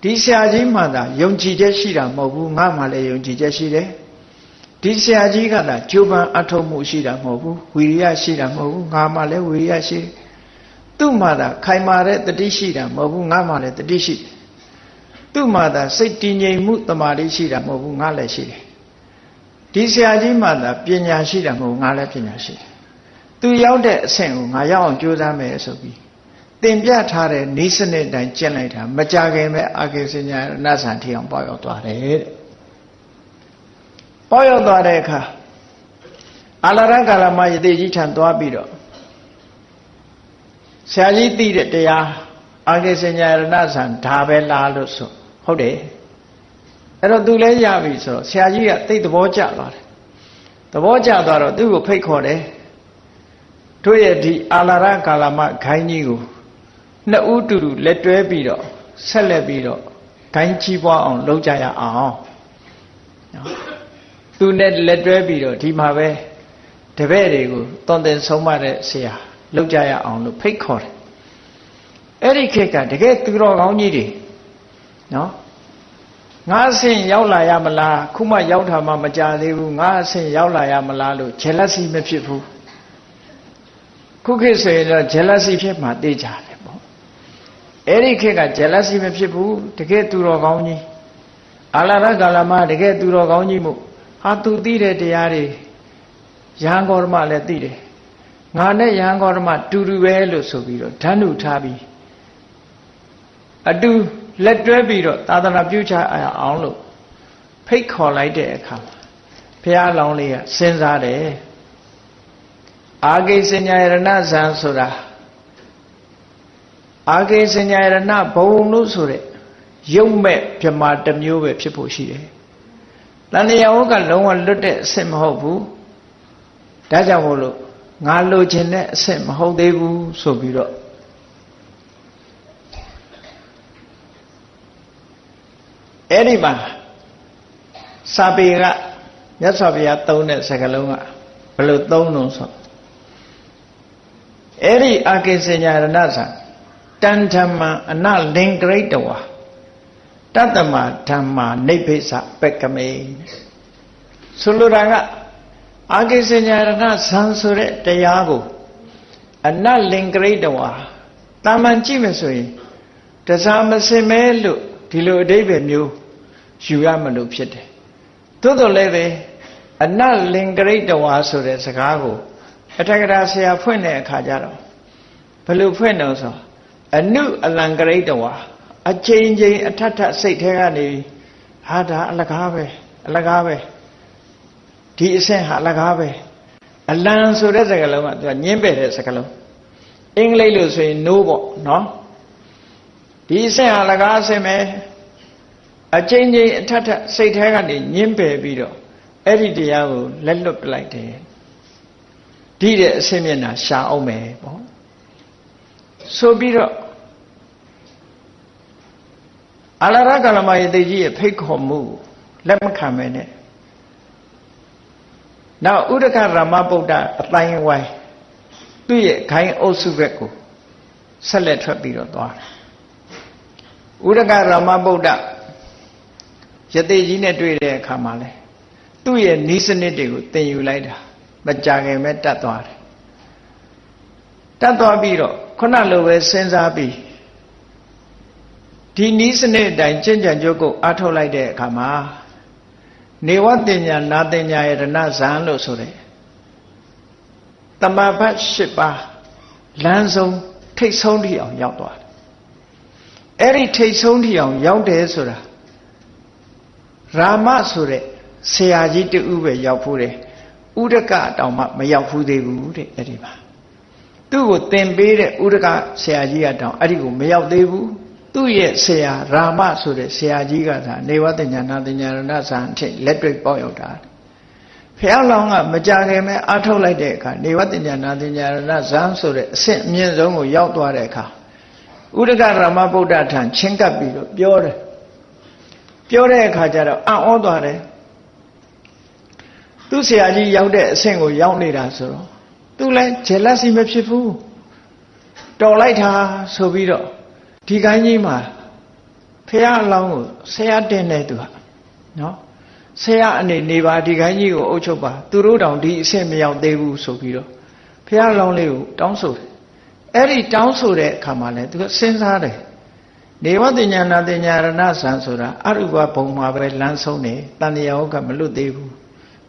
ဒီဆရာကြီးမှသာယုံကြည်ချက်ရှိတာမဟုတ်ဘူးငါမှလည်းယုံကြည်ချက်ရှိတယ်ဒီဆရာကြီးကသာကြိုးပမ်းအထောက်မှုရှိတာမဟုတ်ဘူးဝီရိယရှိတာမဟုတ်ဘူးငါမှလည်းဝီရိယရှိတယ်သူ့မှသာခိုင်မာတဲ့တတိရှိတာမဟုတ်ဘူးငါမှလည်းတတိရှိတယ်သူ့မှသာစိတ်တည်ငြိမ်မှုတမာတိရှိတာမဟုတ်ဘူးငါလည်းရှိတယ်ဒီဆရာကြီးမှသာပညာရှိတာမဟုတ်ငါလည်းပညာရှိတယ်သူရောက်တဲ့အဆင့်ကိုငါရောက်အောင်ကြိုးစားမယ်ဆိုပြီးသင်ပြထားတဲ့ဤစနစ်တိုင်းကျင့်လိုက်တာမကြခင်ပဲအာကိဉ္စညာနတ်ဆန်ထီအောင်ပေါရောက်သွားတယ်တဲ့ပေါရောက်သွားတဲ့အခါအာလာရကာလမယတိကြီးထံသွားပြီးတော့ဆရာကြီးသိတဲ့တရားအာကိဉ္စညာနတ်ဆန်ဒါပဲလားလို့ဆိုဟုတ်တယ်အဲ့တော့သူလည်းရပြီဆိုတော့ဆရာကြီးကသိသဘောကျသွားတယ်သဘောကျသွားတော့သူ့ကိုဖိတ်ခေါ်တယ်တို့ရဲ့ဒီအာလာရကာလမဂိုင်းကြီးကိုနှစ်ဦးတူတူလက်တွဲပြီးတော့ဆက်လက်ပြီးတော့ဂိုင်းကြီးပွားအောင်လုပ်ကြရအောင်သူနဲ့လက်တွဲပြီးတော့ဒီမှာပဲတပည့်တွေကိုသွန်သင်ဆုံးမတဲ့ဆရာလုပ်ကြရအောင်လို့ဖိတ်ခေါ်တယ်အဲ့ဒီခေတ်ကတကယ်သူတော်ကောင်းကြီးတွေနော်ငါအဆင့်ရောက်လာရမလားခုမှရောက်တာမှမကြသေးဘူးငါအဆင့်ရောက်လာရမလားလို့ jealousy မဖြစ်ဘူးခုခေတ်ဆိုရင်တော့ jealousy ဖြစ်မှသိကြတယ်ပေါ့အဲ့ဒီခေတ်က jealousy မဖြစ်ဘူးတကယ်သူတော်ကောင်းကြီးအာလာရကာလမတကယ်သူတော်ကောင်းကြီးမို့ဟာသူသိတဲ့တရားတွေယဟန်ဂေါတမလည်းသိတယ်ငါနဲ့ယဟန်ဂေါတမတူတူပဲလို့ဆိုပြီးတော့ဓာတ်နုထားပြီးအတူလက်တွဲပြီးတော့သာသနာပြုချအောင်လို့ဖိတ်ခေါ်လိုက်တဲ့အခါဘုရားလောင်းလေးကစဉ်းစားတယ်အာကိဉ္စညာယရဏဇံဆိုတာအာကိဉ္စညာယရဏဘုံလို့ဆိုတဲ့ယုံမဲ့ပြမတစ်မျိုးပဲဖြစ်ဖို့ရှိတယ်တဏှာဝကလုံးဝလွတ်တဲ့အဆင့်မဟုတ်ဘူးဒါကြောင့်မို့လို့ ငါလိုချင်တဲ့အဆင့်မဟုတ်သေးဘူးဆိုပြီးတော့အဲ့ဒီမှာစာပေကမြတ်စွာဘုရားသုံးတဲ့စကားလုံးကဘယ်လိုသုံးလို့ဆိုအဲ့ဒီအာကိစဉ္ညာရဏဆံတန်ဓမ္မအနလင်္ကရိတဝါတတ္တမဓမ္မာနိဗ္ဗိစပက္ကမေဆိုလိုတာကအာကိစဉ္ညာရဏဆံဆိုတဲ့တရားကိုအနလင်္ကရိတဝါတာမန်ကြည့်မယ်ဆိုရင်တစားမစင်မဲလို့ဒီလိုအဓိပ္ပာယ်မျိုးယူရမလို့ဖြစ်တယ်သို့တော်လည်းပဲအနလင်္ကရိတဝါဆိုတဲ့စကားကိုအထက်ကရာဆရာဖွင့်တဲ့အခါကျတော့ဘယ်လိုဖွင့်တော့ဆိုအနုအလံကရိတဝါအချိန်ချင်းအထက်ထစိတ်ထဲကနေဟာဒါအလကားပဲအလကားပဲဒီအဆင့်ဟာအလကားပဲအလံဆိုတဲ့စကားလုံးကသူကညင်းပယ်တဲ့စကားလုံးအင်္ဂလိပ်လို့ဆိုရင် no ပေါ့နော်ဒီအဆင့်ဟာအလကားအဆင့်ပဲအချိန်ချင်းအထက်ထစိတ်ထဲကနေညင်းပယ်ပြီးတော့အဲ့ဒီတရားကိုလက်လွတ်ပလိုက်တယ်ဒီတဲ့အဆင့်မျက်နှာရှာအောင်မယ်ပေါ့ဆိုပြီးတော့အလရကလမယေတိကြီးရဲ့ဖိတ်ခေါ်မှုလက်မခံမဲနဲ့နောက်ဥဒကရမဗုဒ္ဓအတိုင်းဝိုင်းသူ့ရဲ့ခိုင်းအုပ်စုဘက်ကိုဆက်လက်ထွက်ပြီးတော့သွားတယ်ဥဒကရမဗုဒ္ဓယတိကြီးနဲ့တွေ့တဲ့အခါမှာလဲသူ့ရဲ့ဤစနစ်တွေကိုသင်ယူလိုက်တာမကြခင်ပဲတတ်သွားတယ်တတ်သွားပြီးတော့ခုနလိုပဲစဉ်းစားပြီးဒီဤစနစ်အတိုင်းကျင့်ကြံကြုတ်ကိုအားထုတ်လိုက်တဲ့အခါမှာနေဝတင်ညာနာတင်ညာယရဏဇံလို့ဆိုတဲ့တမဘတ်၈ပါးလမ်းဆုံးထိတ်ဆုံးထိအောင်ရောက်သွားတယ်အဲ့ဒီထိတ်ဆုံးထိအောင်ရောက်တယ်ဆိုတာရာမဆိုတဲ့ဆရာကြီးတူပဲရောက်ဖို့တယ်ဥဒကတောင်မှမရောက်ဘူးသေးဘူးတဲ့အဲ့ဒီမှာသူ့ကိုသင်ပေးတဲ့ဥဒကဆရာကြီးကတောင်အဲ့ဒီကိုမရောက်သေးဘူးသူ့ရဲ့ဆရာရာမဆိုတဲ့ဆရာကြီးကသာနေဝတ္တညာနာတညာရဏဇာအထိလက်တွေ့ပေါက်ရောက်တာဖះလောင်းကမကြခင်မဲ့အထုတ်လိုက်တဲ့အခါနေဝတ္တညာနာတညာရဏဇာဆိုတဲ့အဆင့်အမြင့်ဆုံးကိုရောက်သွားတဲ့အခါဥဒကရမဗုဒ္ဓထံချင်းကပ်ပြီးတော့ပြောတယ်ပြောတဲ့အခါကျတော့အံ့ဩသွားတယ်သူ့ဆရာကြီးရောက်တဲ့အဆင့်ကိုရောက်နေတာဆိုတော့သူလည်း jealousy မဖြစ်ဘူးတော်လိုက်တာဆိုပြီးတော့ဒီကိုင်းကြီးမှာဖះအလောင်းကိုဆရာတင်နေသူဟာနော်ဆရာအနေနေပါဒီကိုင်းကြီးကိုအုပ်ချုပ်ပါသူတို့တောင်ဒီအဆင့်မရောက်သေးဘူးဆိုပြီးတော့ဖះအလောင်းလေးကိုတောင်းဆိုတယ်အဲ့ဒီတောင်းဆိုတဲ့အခါမှာလည်းသူကစဉ်းစားတယ်နေဝတ္တညာနာတညာရဏဇံဆိုတာအရူပဘုံမှာပဲလမ်းဆုံးတယ်တဏှာဟုတ်ကမလွတ်သေးဘူး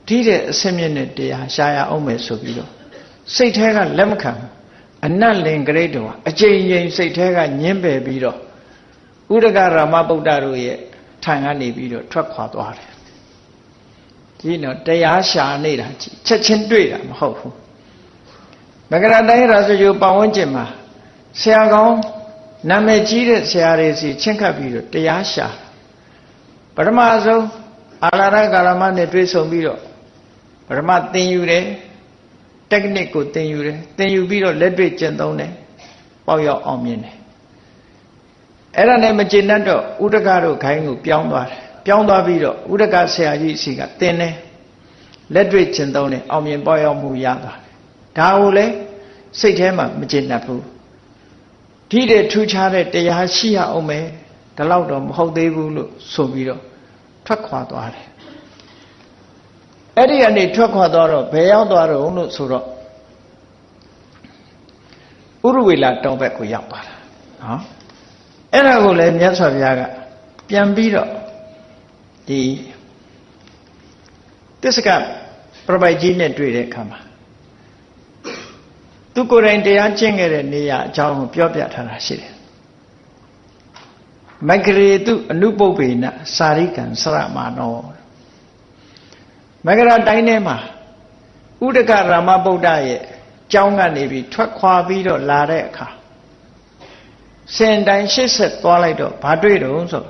ဒီတဲ့အဆင့်မြင့်တဲ့တရားရှားရအောင်မယ်ဆိုပြီးတော့စိတ်ထဲကလက်မခံအနတ်လင်္ကရိတဝါအကျဉ်းချင်းစိတ်ထဲကညင်းပယ်ပြီးတော့ဥဒကရမဗုဒ္ဓတို့ရဲ့ထံကနေပြီးတော့ထွက်ခွာသွားတယ်ဒီတော့တရားရှာနေတာချက်ချင်းတွေ့တာမဟုတ်ဘူးမကရတိုင်းရာဇဂိုပတ်ဝန်းကျင်မှာဆရာကောင်းနာမည်ကြီးတဲ့ဆရာတွေစီချင်းခတ်ပြီးတော့တရားရှာပထမဆုံးအာလာရကာလမနဲ့တွေ့ဆုံပြီးတော့ပထမသင်ယူတယ်technique ကိုသင်ယူတယ်သင်ယူပြီးတော့လက်တွေ့ကျင့်သုံးတယ်ပေါက်ရောက်အောင်မြင်တယ်အဲ့ဒါနဲ့မကျေနပ်တော့ဥဒကတို့ခိုင်းကိုပြောင်းသွားတယ်ပြောင်းသွားပြီးတော့ဥဒကဆရာကြီးစီကသင်တယ်လက်တွေ့ကျင့်သုံးတယ်အောင်မြင်ပေါက်ရောက်မှုရသွားတယ်ဒါကိုလည်းစိတ်ထဲမှာမကျေနပ်ဘူးဒီတဲ့ထူးခြားတဲ့တရားရှိရအောင်မယ်ဒါတော့တော့မဟုတ်သေးဘူးလို့ဆိုပြီးတော့ထွက်ခွာသွားတယ်အဲ့ဒီကနေထွက်ခွာသွားတော့ဘယ်ရောက်သွားတော့လို့ဆိုတော့ဥရဝေလာတောင်ဘက်ကိုရောက်သွားတာနော်အဲ့ဒါကိုလည်းမြတ်စွာဘုရားကပြန်ပြီးတော့ဒီသစ္စကပြပိုက်ကြီးနဲ့တွေ့တဲ့အခါမှာသူကိုယ်တိုင်တရားကျင့်ခဲ့တဲ့နေရာအကြောင်းကိုပြောပြထားတာရှိတယ်မဂရေတုအနုပုပ္ပေနစာရိကံစရမနောမဂရတိုင်းထဲမှာဥဒကရမဗုဒ္ဓရဲ့ကျောင်းကနေပြီးထွက်ခွာပြီးတော့လာတဲ့အခါစင်တိုင်းရှေ့ဆက်သွားလိုက်တော့ဘာတွေ့တော့ဆို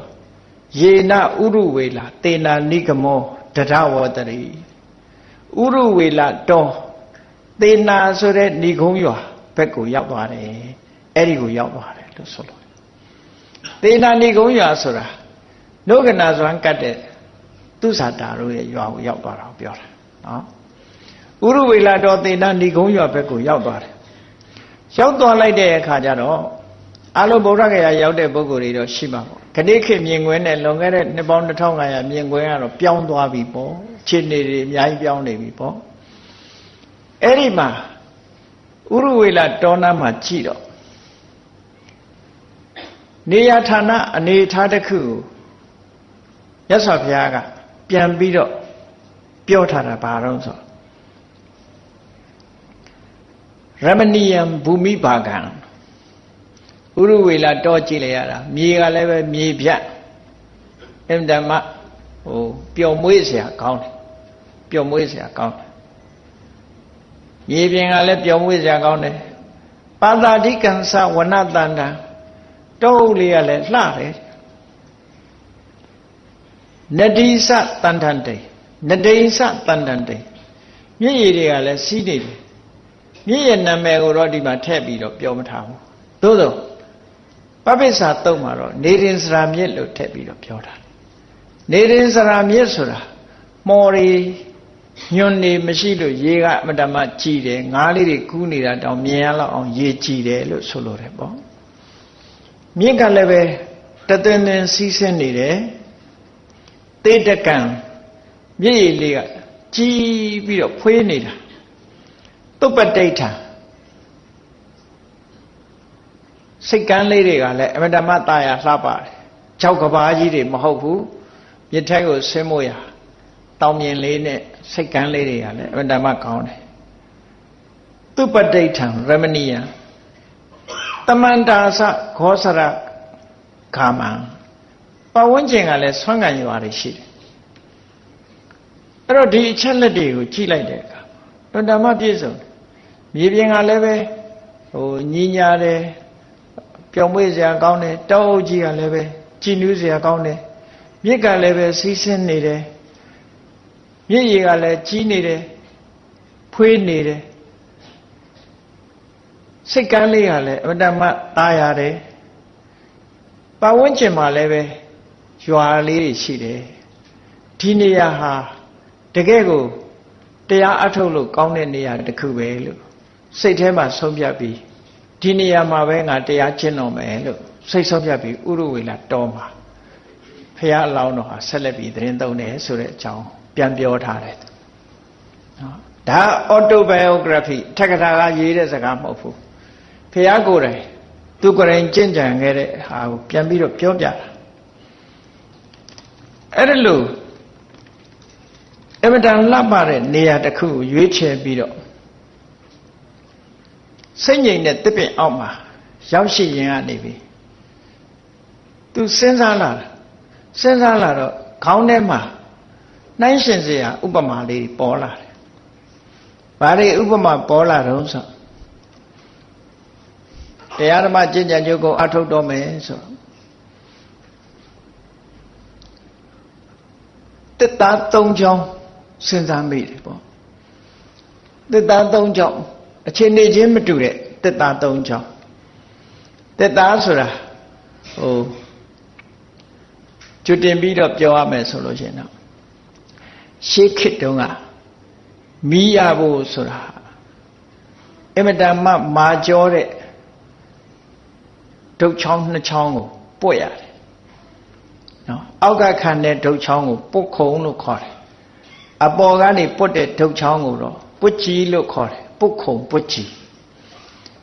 ယေနဥရဝေလာတေနာနိဂမောတရဝတရီဥရဝေလာတော သေနာဆိုတဲ့ဏီကုံးရွာဘက်ကိုရောက်သွားတယ်အဲ့ဒီကိုရောက်သွားတယ်လို့ဆိုလို့သေနာဏီကုံးရွာဆိုတာနှုတ်ကနာစွမ်းကတ်တဲ့သူဇာတာတို့ရဲ့ရွာကိုရောက်သွားတာပြောတာနော်ဥရဝေလာတော်သေနာဏီကုံးရွာဘက်ကိုရောက်သွားတယ်ရောက်သွားလိုက်တဲ့အခါကျတော့အလုံးဗုဒ္ဓဂယာရောက်တဲ့ပုဂ္ဂိုလ်တွေတော့ရှိမှာပေါ့ခဏိခေမြင်ကွင်းနဲ့လွန်ခဲ့တဲ့နှစ်ပေါင်း2500မြင်ကွင်းကတော့ပြောင်းသွားပြီပေါ့ခြေနေတွေအများကြီးပြောင်းနေပြီပေါ့အဲ့ဒီမှာဥရဝေလာတောနာမှာကြည့်တော့နေရဌာနအနေထားတစ်ခုကိုမြတ်စွာဘုရားကပြန်ပြီးတော့ပြောထားတာဘာလို့ဆိုရမဏီယံဘူမိဘာကံဥရဝေလာတောကြည့်လိုက်ရတာမြေကလည်းပဲမြေပြတ်အင်တမပျော်မွေးเสียကောင်းတယ်ပျော်မွေးเสียကောင်းတယ်မြေပြင်ကလည်းပျော်မွေးเสียကောင်းတယ်ပါဠိကံသဝနတန္တံတောအုပ်လေးကလည်းလှတယ်နတိစတန္တန်တေနတိစတန္တန်တေမြည်ရည်တွေကလည်းစီးနေတယ်မြည်ရဲ့နာမည်ကိုတော့ဒီမှာထည့်ပြီးတော့ပြောမထားဘူးသို့သောပပိစ္ဆာတုံးမှာတော့နေရင်စရာမြစ်လို့ထည့်ပြီးတော့ပြောတာနေရင်စရာမြစ်ဆိုတာမော်ရီညွန်နေမရှိလို့ရေကအမတမကြည်တယ်ငါးလေးတွေကူးနေတာတောင်မြင်ရလောက်အောင်ရေကြည်တယ်လို့ဆိုလိုတယ်ပေါ့မြစ်ကလည်းပဲတသွင်းသွင်းစီးဆင်းနေတယ်တေတကံမြစ်ရည်လေးကကြီးပြီးတော့ဖွေးနေတာတုပ္ပတိဋ္ဌာစိတ်ကန်းလေးတွေကလည်းအမတမတာယာလှပါတယ်၆ကဘာကြီးတွေမဟုတ်ဘူးမြစ်ထက်ကိုဆင်းမို့ရတောင်မြင်လေးနဲ့စိတ်ကန်းလေးတွေကလည်းအမတမကောင်းတယ်တုပ္ပတိဋ္ဌံရမဏီယံတမန္တာသခောစရခာမံပတ်ဝန်းကျင်ကလည်းဆွမ်းခံရွာတွေရှိတယ်အဲ့တော့ဒီအချက်လက်တွေကိုကြည့်လိုက်တဲ့အခါဓမ္မပြည့်စုံမြေပြင်ကလည်းပဲညီညာတယ်ပျော်မွေ့စရာကောင်းတယ်တောအုပ်ကြီးကလည်းပဲကြည်နူးစရာကောင်းတယ်မြစ်ကလည်းပဲစီးဆင်းနေတယ်မြစ်ရေကလည်းကြီးနေတယ်ဖွေးနေတယ်စိတ်ကန်းလေးကလည်းအမတမတာရတယ်ပတ်ဝန်းကျင်မှာလည်းပဲရွာလေးတွေရှိတယ်ဒီနေရာဟာတကယ်ကိုတရားအထုတ်လို့ကောင်းတဲ့နေရာတစ်ခုပဲလို့စိတ်ထဲမှာဆုံးဖြတ်ပြီးဒီနေရာမှာပဲငါတရားကျင့်တော်မယ်လို့စိတ်ဆုံးဖြတ်ပြီးဥရဝေလာတော်မှာဖះအလောင်းတော်ဟာဆက်လက်ပြီးသတင်းသုံးတယ်ဆိုတဲ့အကြောင်းပြန်ပြောထားတယ်နော်ဒါ autobiography ထက်ကထာကရေးတဲ့စကားမဟုတ်ဘူးဖះကိုယ်တိုင်သူကိုယ်တိုင်ကျင့်ကြံခဲ့တဲ့ဟာကိုပြန်ပြီးတော့ပြောပြတာအဲ့ဒါလို့အမတန်လှပတဲ့နေရာတစ်ခုကိုရွေးချယ်ပြီးတော့စိတ်ငြိမ်တဲ့တစ်ပင်အောက်မှာရောက်ရှိရင်ကနေပြီသူစဉ်းစားလာတော့ခေါင်းထဲမှာနှိုင်းရှင်စရာဥပမာလေးပေါ်လာတယ်။ဘာတွေဥပမာပေါ်လာတော့ဆိုတရားဓမ္မကျင့်ကြံကြိုးကိုအထုတ်တော်မယ်ဆိုတစ်သား၃ချောင်းစဉ်းစားမိတယ်ပေါ့တစ်သား၃ချောင်းအခြေအနေချင်းမတူတဲ့တစ်သား၃ချောင်းတစ်သားဆိုတာကျွတ်တင်ပြီးတော့ပြောရမယ်ဆိုလို့ရှိရင်တော့ရှေးခေတ်တုန်းကမီးရဖို့ဆိုတာအမတန်မှမာကျောတဲ့ဒုတ်ချောင်းနှစ်ချောင်းကိုပွက်ရတယ်နော်အောက်ကခံတဲ့ဒုတ်ချောင်းကိုပုတ်ခုံလို့ခေါ်တယ်အပေါ်ကနေပွတ်တဲ့ဒုတ်ချောင်းကိုတော့ပွတ်ကြီးလို့ခေါ်တယ်ပုတ်ခုံပွတ်ကြီး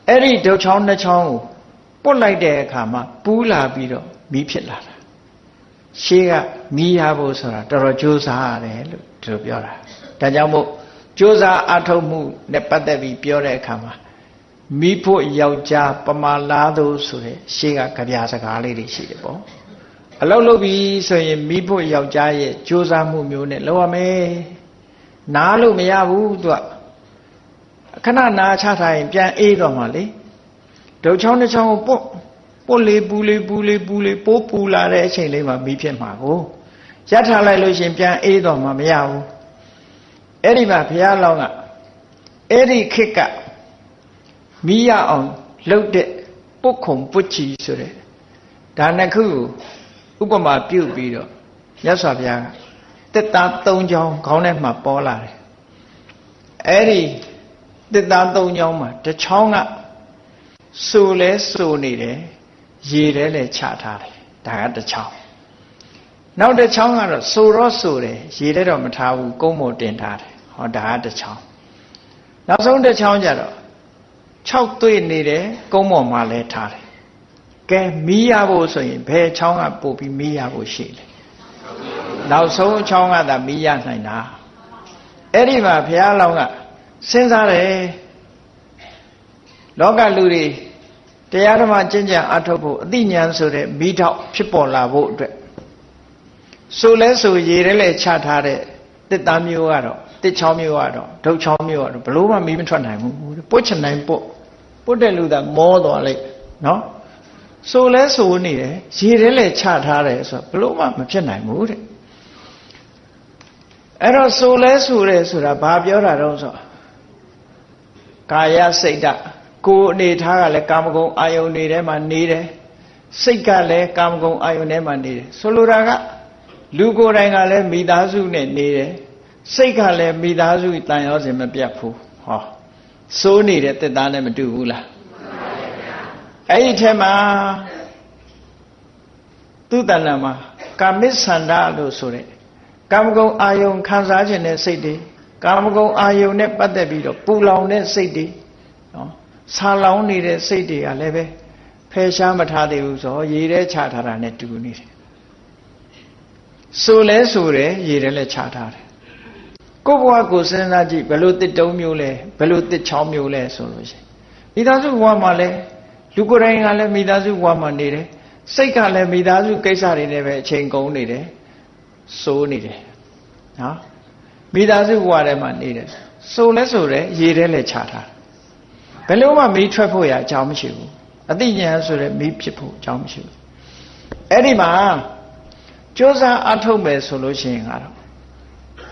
အဲ့ဒီဒုတ်ချောင်းနှစ်ချောင်းကိုပွတ်လိုက်တဲ့အခါမှာပူးလာပြီးတော့မီးဖြစ်လာတာရှေးကမီးရဖို့ဆိုတာတော်တော်ကြိုးစားရတယ်လို့ဒီလိုပြောတာဒါကြောင့်မို့ကြိုးစားအထုတ်မှုနဲ့ပတ်သက်ပြီးပြောတဲ့အခါမှာမိဖို့ယောက်ျားပမာလားသူဆိုတဲ့ရှေးကကြပြစကားလေးတွေရှိတယ်ပေါ့အလုပ်လုပ်ပြီးဆိုရင်မိဖို့ယောက်ျားရဲ့ကြိုးစားမှုမျိုးနဲ့လုပ်ရမယ်နားလို့မရဘူးသူကခဏနာချထားရင်ပြန်အေးတော့မှလေဒုတ်ချောင်းတစ်ချောင်းကိုပုတ်လေးပူလေးပိုးပူလာတဲ့အချိန်လေးမှာမိဖြစ်မှာကိုရပ်ထားလိုက်လို့ရှင်ပြန်အေးတော့မှမရဘူးအဲ့ဒီမှာဘုရားလောင်းက Eri Kika Mia on looked at Pokum Puchi Sure Danaku Upama Pew Bido Yasabia Teta Tong Jong Konema Pola Eri Teta Tong Yoma the Chonga Sule Sunide Yirele Chatare Dad the Chong Now the Chonga Suro Sure Yire Matawu Gomo Dentare or Dad the Chong Now so the Chonjaro Chok to it needed, go more male tare. Get me a was in pay chonga poopy me a was shield. Now so chonga the me and na. Ediva Pia Longa, Sensare Loga Ludi, the Adama Ginger Atopo, Dinian so that beat out people la vote. So let's so ye really chat had the damn you are. The charm you are, don't charm you are, blue one even try put your name put the luda more than like no. So let's only she really chat her so blue one machine mood. And also less who is with a babiola also. Kaya say that go need her like Kamago, I only them and need it. Sikale, Kamago, I only them and need it. So Luraga Lugo Rangale, Midazu need it. Sikale Midazu Italians in a biapu. So needed the Danam Dula. Aitema Tutanama, Kamis Sandalo Sure. Kamago Ayon Kansajan city. Kamago Ayon Nepatabido, Pulon city. Salon needed city, a leve. Peshamatadi or Yere Charter net to need. So less Sure, Yere Charter. Go goes in a jeep, below the domule, below the chomule solution. It doesn't want male, Lukurangale Midazu Wamanide, Sekale Midazu Kesari never chain go needed, so needed. Midazu Wadaman needed. So let's order, ye really chatter. Below me trapoya, Jamshu. I think you answer me people, Jamshu. Edima Josa Atome solution.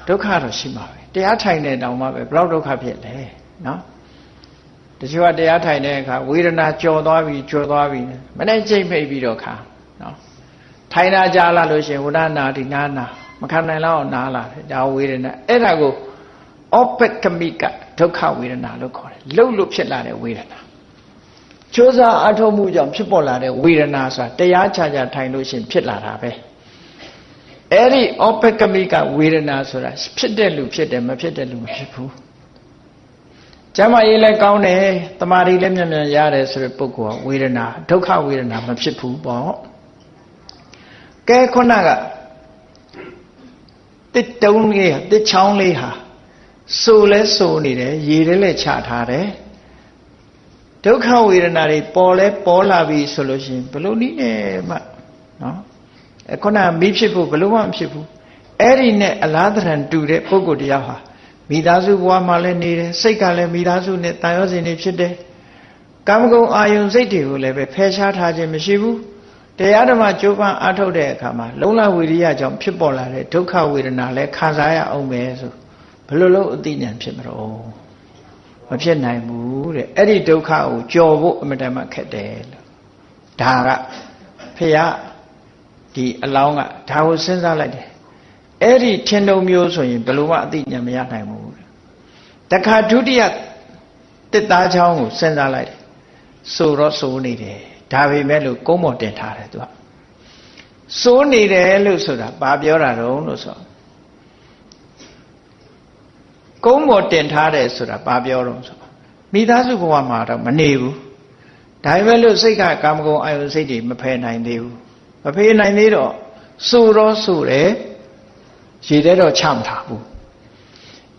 Dokha Shima. They are tiny now, my blood capital, no? The Jua de Ataineka, we don't have Jodavi, Manage maybe Doka, no? Taina Jala Lucian, Udana, Dinana, Macanala, Nala, Dawidana, Edago, Opet Kamika, Toka Widana, look on it, low look Shelade Widana. Chosa Atomujam, Chipola, Widanasa, they are charged Tain Lucian Pitla. Eri Opekamika Widana Sura, Pitelu Pitem, a Pitelu people. Jama Ile Gaune, Tamari Lemon Yares Repuko, Widana, Toka Widana, Mapipu, Bo. Ke Konaga, the Donge, the Chongleha, so less so needed, Yidele Chatare. Toka Widana, Pole, Polavi solution, Baluni, no? A corner me people, Baluma people. Eri net a lather and do the Pogo Diaha. Midazu Wamale needed, Sekale Midazu net Tios in each day. Kamago Ayon Zeti will have a peshat Hajim Shibu. The Adama Joba Ato de Kama, Lola Widia Jom Pipola, Toka with an Ale, Kazaya Omezo. Pelolo Dinian Pimro. A Pienai mood, Eddie Doka, Joe, Madama Cadel. Dara, Pia. The along Tao Senza like Eddie Tendo Muso in Belua the Yamaya mood. The Cartudia the Dajong Senza like so Rosso needed. Tavi Melu Como Dentare. So needed Lusuda, Babiora no so. Como Dentare Suda, Babioro. Midazu Guamata, Manevu. Divelu Sika Kamgo, I will say the Mapena in you. A pay 9 Suro Sure, she did a cham tabu.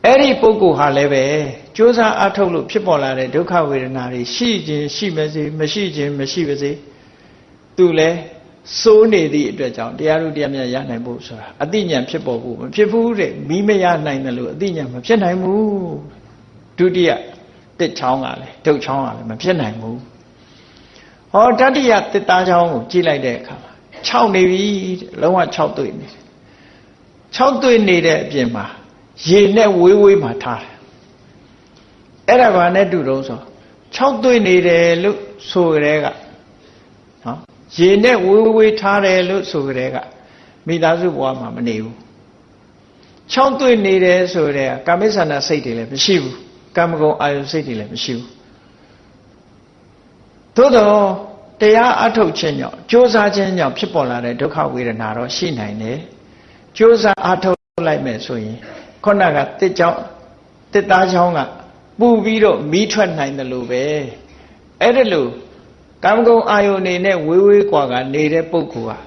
Eri Pogo Haleve, Josa Atolu, Pipola, Duka with an Ari, she Machine, Dule, so near the Dredon, the Arudiamia Yana Bosa, Adinian Pipo, Pipu, Mimea Nine, Adinian, Mapchenai move. Dudia, the Chongale, Do Chongale, Mapchenai move. Or Dadia, the Tajong, Gila de Kama. Chow Navy, Lowa Chow doing it. Chow doing it, Jema. Ye ne we mata. အဲ့ဒါဘာနဲ့တူတော့ဆို6တွေ့နေတယ်လို့ဆိုကြတဲ့ကနော်ရေနဲ့ဝေးဝေးထားတယ်လို့ဆိုကြတဲ့ကမိသားစုဘဝမှာမနေဘူး6တွေ့နေတယ်ဆိုတဲ့ကာမိစ္ဆန္ဒစိတ်တွေလည်းမရှိဘူးကာမဂုဏ်အာယုစိတ်တွေလည်းမရှိဘူးသို့တော့တရားအထုတ်ခြင်းကြောင့်ကြိုးစားခြင်းကြောင့်ဖြစ်ပေါ်လာတဲ့ဒုက္ခဝေဒနာတော့ရှိနိုင်တယ်ကြိုးစားအထုတ်လိုက်မယ်ဆိုရင်ခုနကတစ်သားချောင်းကပူပြီးတော့မီးထွက်နိုင်တယ်လို့ပဲအဲ့ဒါလို့ကာမဂုဏ်အာယုအနေနဲ့ဝေးဝေးကွာကနေတဲ့ပုဂ္ဂိုလ်ဟာ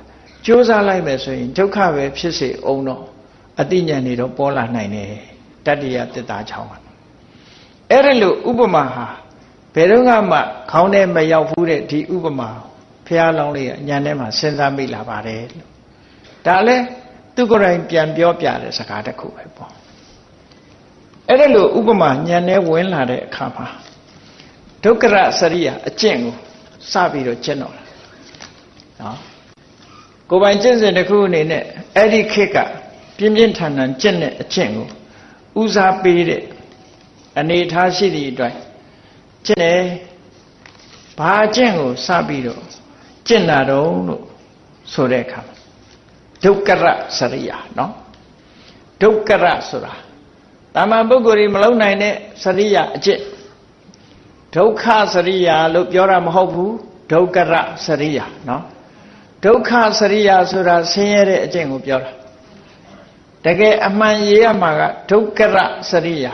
ကြိုးစားလိုက်မယ်ဆိုရင်ဒုက္ခပဲဖြစ်စေအောင်တော့အတိညာဏ်တွေတော့ပေါ်လာနိုင်တယ်တတ္တိယတစ်သားချောင်းကအဲ့ဒါလို့ဥပမာဟာဘယ်တော့မှခေါင်းထဲမရောက်ဘူးတဲ့ဒီဥပမာဘုရားလောင်းလေးကညာထဲမှာစဉ်းစားမိလာပါတယ်လို့ဒါလည်းသူကိုယ်တိုင်ပြန်ပြောပြတဲ့စကားတစ်ခုပဲပေါ့အဲ့ဒါလို့ဥပမာညာထဲဝင်လာတဲ့အခါမှာဒုက္ခရစရိယအကျင့်ကိုစပြီးတော့ကျင့်တော့တာနော်ကိုယ်ပိုင်ကျင့်စဉ်တစ်ခုအနေနဲ့အဲ့ဒီခေတ်ကပြင်းပြင်းထန်ထန်ကျင့်တဲ့အကျင့်ကိုဦးစားပေးတဲ့အနေထားရှိသည့်အတွက်ကျင့်တယ်ဘာအကျင့်ကိုစပြီးတော့ကျင့်တာတော့လို့ဆိုတဲ့အခါဒုက္ခရစရိယနော်ဒုက္ခရဆိုတာတာမန်ပုဂ္ဂိုလ်တွေမလုံနိုင်တဲ့စရိယအကျင့်ဒုက္ခစရိယလို့ပြောတာမဟုတ်ဘူးဒုက္ခရစရိယနော်ဒုက္ခစရိယဆိုတာဆင်းရဲတဲ့အကျင့်ကိုပြောတာတကယ်အမှန်ရေးရမှာကဒုက္ခရစရိယ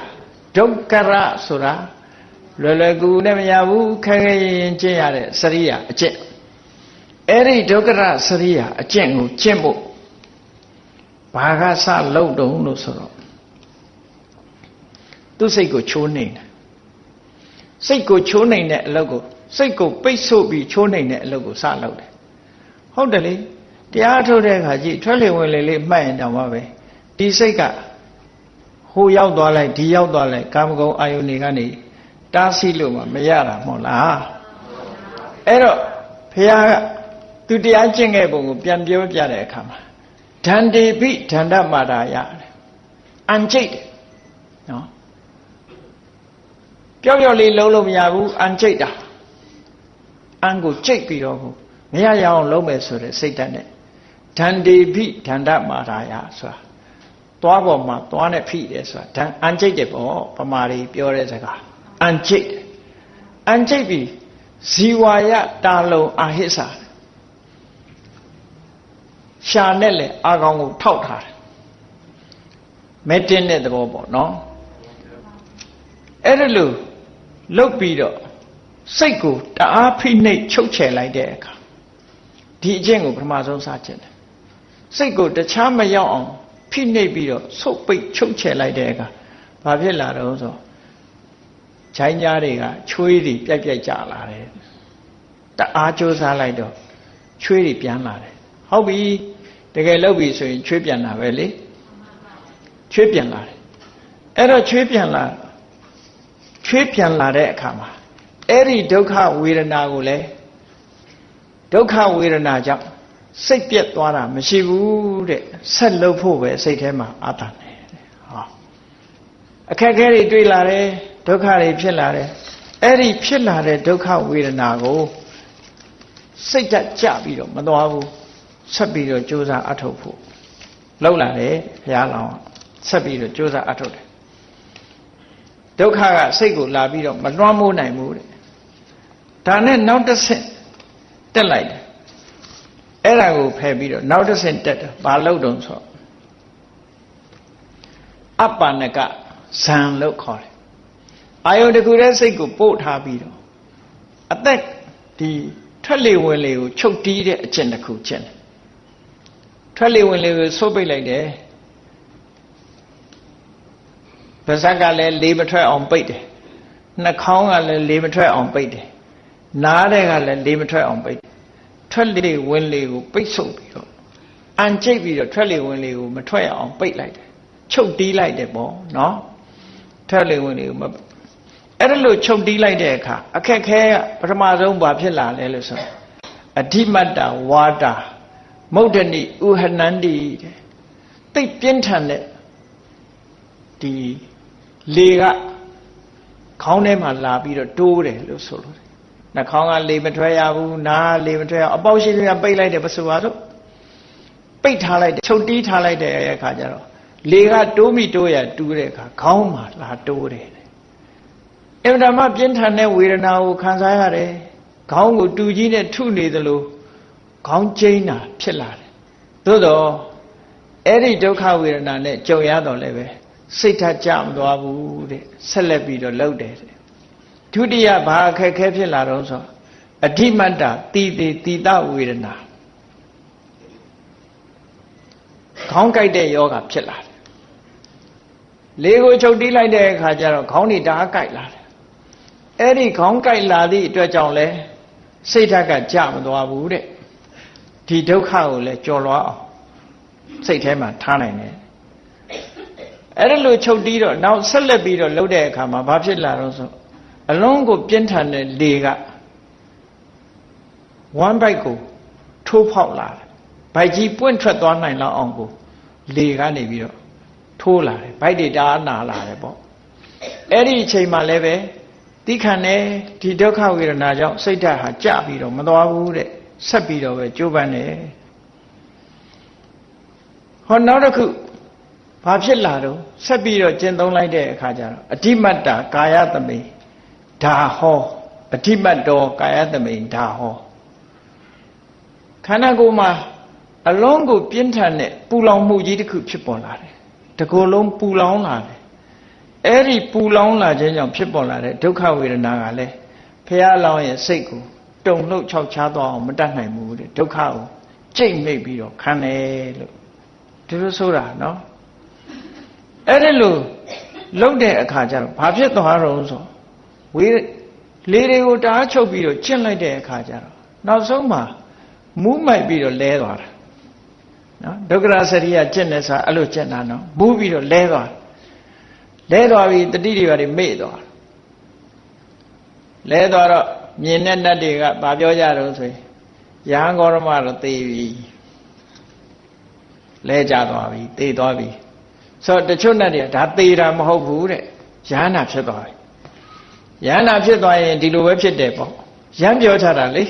ဒုက္ခရဆိုတာလွယ်လွယ်ကူကူနဲ့မရဘူးခက်ခဲရင်ကျင့်ရတဲ့စရိယအကျင့်အဲ့ဒီဒုက္ခရစရိယအကျင့်ကိုကျင့်ဖို့ဘာကစလုပ်တုံးလို့ဆိုတော့သူ့စိတ်ကိုချိုးနှိမ်တယ်စိတ်ကိုချိုးနှိမ်တဲ့အလုပ်ကိုစိတ်ကိုပိတ်ဆို့ပြီးချိုးနှိမ်တဲ့အလုပ်ကိုစလုပ်တယ်ဟုတ်တယ်လေတရားထုတ်တဲ့အခါကြီးထွက်လေဝင်လေလေးမှတ်ရင်တောင်မှပဲဒီစိတ်ကဟိုရောက်သွားလိုက်ဒီရောက်သွားလိုက်ကာမဂုဏ်အာယုန်တွေကနေတားဆီးလို့မရတာမဟုတ်လားအဲ့တော့ဘုရားကသူတရားကျင့်ခဲ့ပုံကိုပြန်ပြောပြတဲ့အခါမှာဒန္တေပိဒန္တမာတာယအန်ကျိတ်နော်ပြောပြောလေးလုံးလို့မရဘူးအန်ကျိတ်တာအန်ကိုကျိတ်ပြီးတော့မရရအောင်လုံးမယ်ဆိုတဲ့စိတ်ဓာတ်နဲ့ဒန္တေပိဒန္တမာတာယဆိုတာသွားပေါ်မှာသွားနဲ့ဖိတယ်ဆိုတာအန်ကျိတ်တယ်ပေါ့ပမာတွေပြောတဲ့စကားအန်ကျိတ်ပြီးဇီဝယတာလုံအာဟိစ္ဆာရှာနဲ့လေအာကောင်ကိုထောက်ထားတယ်မဲတင်းတဲ့သဘောပေါ့နော်အဲ့ဒါလို့လုတ်ပြီးတော့စိတ်ကိုတအားဖိနှိပ်ချုပ်ချယ်လိုက်တဲ့အခါဒီအကျင့်ကိုပထမဆုံးစကျင့်တယ်စိတ်ကိုတခြားမရောက်အောင်ဖိနှိပ်ပြီးတော့ဆုတ်ပိတ်ချုပ်ချယ်လိုက်တဲ့အခါဘာဖြစ်လာတော့ဆိုခြိုင်းကြားတွေကချွေးတွေပြိုက်ပြိုက်ကြလာတယ်တအားကြိုးစားလိုက်တော့ချွေးတွေပြန်လာတယ်ဟုတ်ပြီတကယ်လုပ်ပြီဆိုရင်ချွေးပြန်လာပဲလေချွေးပြန်လာတယ်အဲ့တော့ချွေးပြန်လာတဲ့အခါမှာအဲ့ဒီဒုက္ခဝေဒနာကိုလည်းဒုက္ခဝေဒနာကြောင့်စိတ်ပြက်သွားတာမရှိဘူးတဲ့ဆက်လုပ်ဖို့ပဲစိတ်ထဲမှာအာသနေတယ်ဟောအခက်အခဲတွေတွေ့လာတယ်ဒုက္ခတွေဖြစ်လာတယ်အဲ့ဒီဖြစ်လာတဲ့ဒုက္ခဝေဒနာကိုစိတ်ဓာတ်ကြပြီးတော့မသွားဘူးဆက်ပြီးတော့ကြိုးစားအထုတ်ဖို့လောက်လာတယ်ဘုရားလောင်းဆက်ပြီးတော့ကြိုးစားအထုတ်တယ်ဒုက္ခကစိတ်ကိုလာပြီးတော့မလွှမ်းမိုးနိုင်ဘူးတဲ့ဒါနဲ့နောက်တစ်ဆင့်တက်လိုက်တယ်အဲ့ဒါကိုဖယ်ပြီးတော့နောက်တစ်ဆင့်တက်တယ်ဘာလို့တုံးဆိုအပ္ပနကဇံလို့ခေါ်တယ်အာယုန်တစ်ခုတည်းစိတ်ကိုပို့ထားပြီးတော့အသက်ဒီထွက်လေဝင်လေကိုချုပ်တီးတဲ့အကျင့်တစ်ခုကျင့်တယ်ထွက်လေဝင်လေကိုဆုပ်ပိတ်လိုက်တယ်ပါးစပ်ကလည်းလေမထွက်အောင်ပိတ်တယ်နှာခေါင်းကလည်းလေမထွက်အောင်ပိတ်တယ်နားတဲ့ကလည်းလေမထွက်အောင်ပိတ်တယ်ထွက်လေဝင်လေကိုပိတ်ဆို့ပြီးတော့အန်ကျိတ်ပြီးတော့ထွက်လေဝင်လေကိုမထွက်အောင်ပိတ်လိုက်တယ်ချုပ်တီးလိုက်တယ်ပေါ့နော်ထွက်လေဝင်လေကိုအဲ့ဒါလို့ချုပ်တီးလိုက်တဲ့အခါအခက်ခဲကပထမဆုံးဘာဖြစ်လာလဲလို့ဆိုအဓိမတ္တဝါတာမုဒ္ဒနိဥဟနန္တိတိတ်ပြင်းထန်တဲ့ဒီလေက ခေါင်းထဲမှာလာပြီးတော့တိုးတယ်လို့ဆိုလို့နှာခေါင်းကလေမထွက်ရဘူးနားလေမထွက်ရအပေါက်ရှိတွေကပိတ်လိုက်တယ်ပစုပါတော့ပိတ်ထားလိုက်တယ်ချုပ်တီးထားလိုက်တဲ့အခါကျတော့လေကတိုးမိတိုးရတူးတဲ့အခါခေါင်းမှာလာတိုးတယ်အမှန်တမ်းပြင်းထန်တဲ့ဝေဒနာကိုခံစားရတယ်ခေါင်းကိုတူကြီးနဲ့ထုနေသလိုခေါင်းကျိန်းတာဖြစ်လာတယ်သို့တော့အဲ့ဒီဒုက္ခဝေဒနာနဲ့ကြုံရတော့လည်းပဲစိတ်ဓာတ်ကြမသွားဘူးတဲ့ဆက်လက်ပြီးတော့လှုပ်တယ်ဒုတိယဘာအခက်ခဲဖြစ်လာတော့ဆိုအဓိမတ္တတိတဝေဒနာခေါင်းကိုက်တဲ့ယောဂဖြစ်လာတယ်လေကိုချုပ်တီးလိုက်တဲ့အခါကျတော့ခေါင်းတွေဓာတ်ကိုက်လာတယ်အဲ့ဒီခေါင်းကိုက်လာသည့်အတွက်ကြောင့်လဲစိတ်ဓာတ်ကကြမသွားဘူးတဲ့ဒီဒုက္ခကိုလည်းကြော်လွှားအောင်စိတ်ထဲမှာထားနိုင်တယ်အဲ့ဒါလို့ချုပ်တီးတော့နောက်ဆက်လက်ပြီးတော့လှုပ်တဲ့အခါမှာဘာဖြစ်လာတော့ဆိုအလုံးကိုပြင်းထန်တဲ့လေကဝမ်းဘိုက်ကိုထိုးဖောက်လာတယ်ဘိုက်ကြီးပွင့်ထွက်သွားနိုင်လောက်အောင်ကိုလေကနေပြီးတော့ထိုးလာတယ်ဘိုက်တွေတအားနာလာတယ်ပေါ့အဲ့ဒီအချိန်မှလည်းပဲတိခဏနဲ့ဒီဒုက္ခဝေဒနာကြောင့်စိတ်ဓာတ်ဟာကြပြီးတော့မသွားဘူးတဲ့ဆက်ပြီးတော့ပဲကြိုးပမ်းတယ်ဟောနောက်တစ်ခုဘာဖြစ်လာတော့ဆက်ပြီးတော့ကျင့်သုံးလိုက်တဲ့အခါကျတော့အဓိမတ္တကာယသမိန်ဒါဟောအဓိမတ္တောကာယသမိန်ဒါဟောခန္ဓာကိုယ်မှာအလုံးကိုပြင်းထန်တဲ့ပူလောင်မှုကြီးတစ်ခုဖြစ်ပေါ်လာတယ်တကိုယ်လုံးပူလောင်လာတယ်အဲ့ဒီပူလောင်လာခြင်းကြောင့်ဖြစ်ပေါ်လာတဲ့ဒုက္ခဝေဒနာကလည်းဘုရားလောင်းရဲ့စိတ်ကိုတုန်လှုပ်ခြောက်ခြားသွားအောင်မတတ်နိုင်ဘူးတဲ့ဒုက္ခကိုကြိတ်မိတ်ပြီးတော့ခံတယ်လို့ဒီလိုဆိုတာနော်အဲ့ဒီလိုလုံတဲ့အခါကျတော့ဘာဖြစ်သွားတော့ဆိုလေတွေကိုတားချုပ်ပြီးတော့ကျင့်လိုက်တဲ့အခါကျတော့နောက်ဆုံးမှာမူးမိုက်ပြီးတော့လဲသွားတာနော်ဒုက္ခရစရိယကျင့်တဲ့ဆိုအဲ့လိုကျင့်တာနော်မူးပြီးတော့လဲသွားပြီးတတိတွေပါတွေမေ့သွားလဲသွားတော့မြင်တဲ့နတ်တွေကဗာပြောကြတော့ဆိုရင်ယဟန်ဂေါရမတော့သေပြီလဲကြသွားပြီသေသွားပြီဆိုတော့တချို့နတ်တွေကဒါသေတာမဟုတ်ဘူးတဲ့ယဟနာဖြစ်သွားပြီယဟနာဖြစ်သွားရင်ဒီလိုပဲဖြစ်တယ်ပေါ့ရမ်းပြောချတာလေ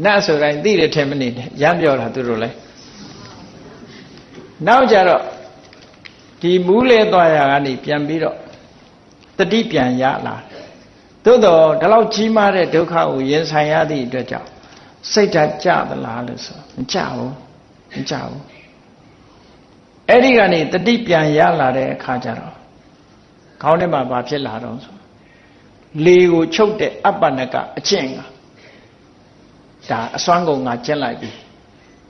နတ်ဆိုတိုင်းသိတယ်ထင်မနေနဲ့ရမ်းပြောတာသူတို့လဲနောက်ကြတော့ဒီမူးလဲသွားရကနေပြန်ပြီးတော့တတိပြန်ရလာသို့တော့ဒီလောက်ကြီးမားတဲ့ဒုက္ခကိုရင်ဆိုင်ရသည့်အတွက်ကြောင့်စိတ်ဓာတ်ကြသလားလို့ဆိုမကြဘူးအဲ့ဒီကနေတတိပြန်ရလာတဲ့အခါကျတော့ခေါင်းထဲမှာဘာဖြစ်လာတော့ဆိုလေကိုချုပ်တဲ့အပ္ပနကအကျင့်ကဒါအစွမ်းကုန်ငါကျင့်လိုက်ပြီ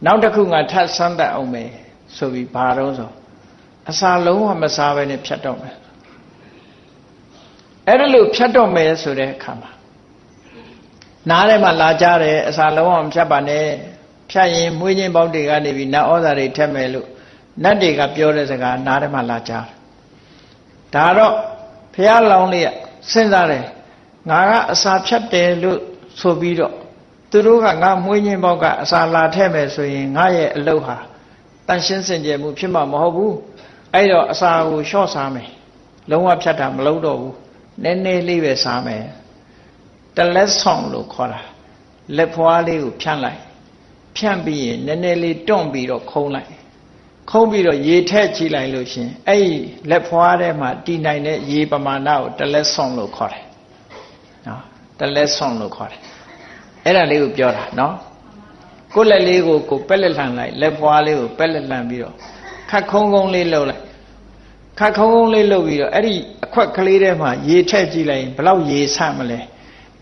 နောက်တစ်ခုငါထပ်ဆန်းတတ်အောင်မယ်ဆိုပြီးဘာတော့ဆိုအစာလုံးဝမစားဘဲနဲ့ဖြတ်တော့မယ်အဲ့ဒါလို့ဖြတ်တော့မယ်ဆိုတဲ့အခါမှာနားထဲမှာလာကြတယ်အစာလုံးဝမဖြတ်ပါနဲ့ဖြတ်ရင်မွေးချင်းပေါက်တွေကနေပြီးနတ်ဩဇာတွေထက်မယ်လို့နတ်တွေကပြောတဲ့စကားနားထဲမှာလာကြတယ်ဒါတော့ဘုရားလောင်းလေးကစဉ်းစားတယ်ငါကအစာဖြတ်တယ်လို့ဆိုပြီးတော့သူတို့ကငါမွေးချင်းပေါက်ကအစာလာထက်မယ်ဆိုရင်ငါရဲ့အလုပ်ဟာတန်ရှင်းစင်ကြယ်မှုဖြစ်မှာမဟုတ်ဘူးအဲ့တော့အစာကိုလျှော့စားမယ်လုံးဝဖြတ်တာမလုပ်တော့ဘူးနည်းနည်းလေးပဲစားမယ်တလက်ဆောင်လို့ခေါ်တာလက်ဖွားလေးကိုဖြန့်လိုက်ဖြန့်ပြီးရင်နည်းနည်းလေးတွန့်ပြီးတော့ခုံးလိုက်ခုံးပြီးတော့ရေထက်ကြည့်လိုက်လို့ရှင်အဲ့ဒီလက်ဖွားထဲမှာတည်နိုင်တဲ့ရေပမာဏကိုတလက်ဆောင်လို့ခေါ်တယ်နော်တလက်ဆောင်လို့ခေါ်တယ်အဲ့ဒါလေးကိုပြောတာနော်ကိုယ်လက်လေးကိုပက်လက်လှန်လိုက်လက်ဖွားလေးကိုပက်လက်လှန်ပြီးတော့ခတ်ခုံးခုံးလေးလှုပ်လိုက်ခတ်ခုံးခုံးလေးလှုပ်ပြီးတော့အဲ့ဒီအခွက်ကလေးထဲမှာရေထက်ကြည့်လိုက်ရင်ဘယ်လောက်ရေဆန့်မလဲ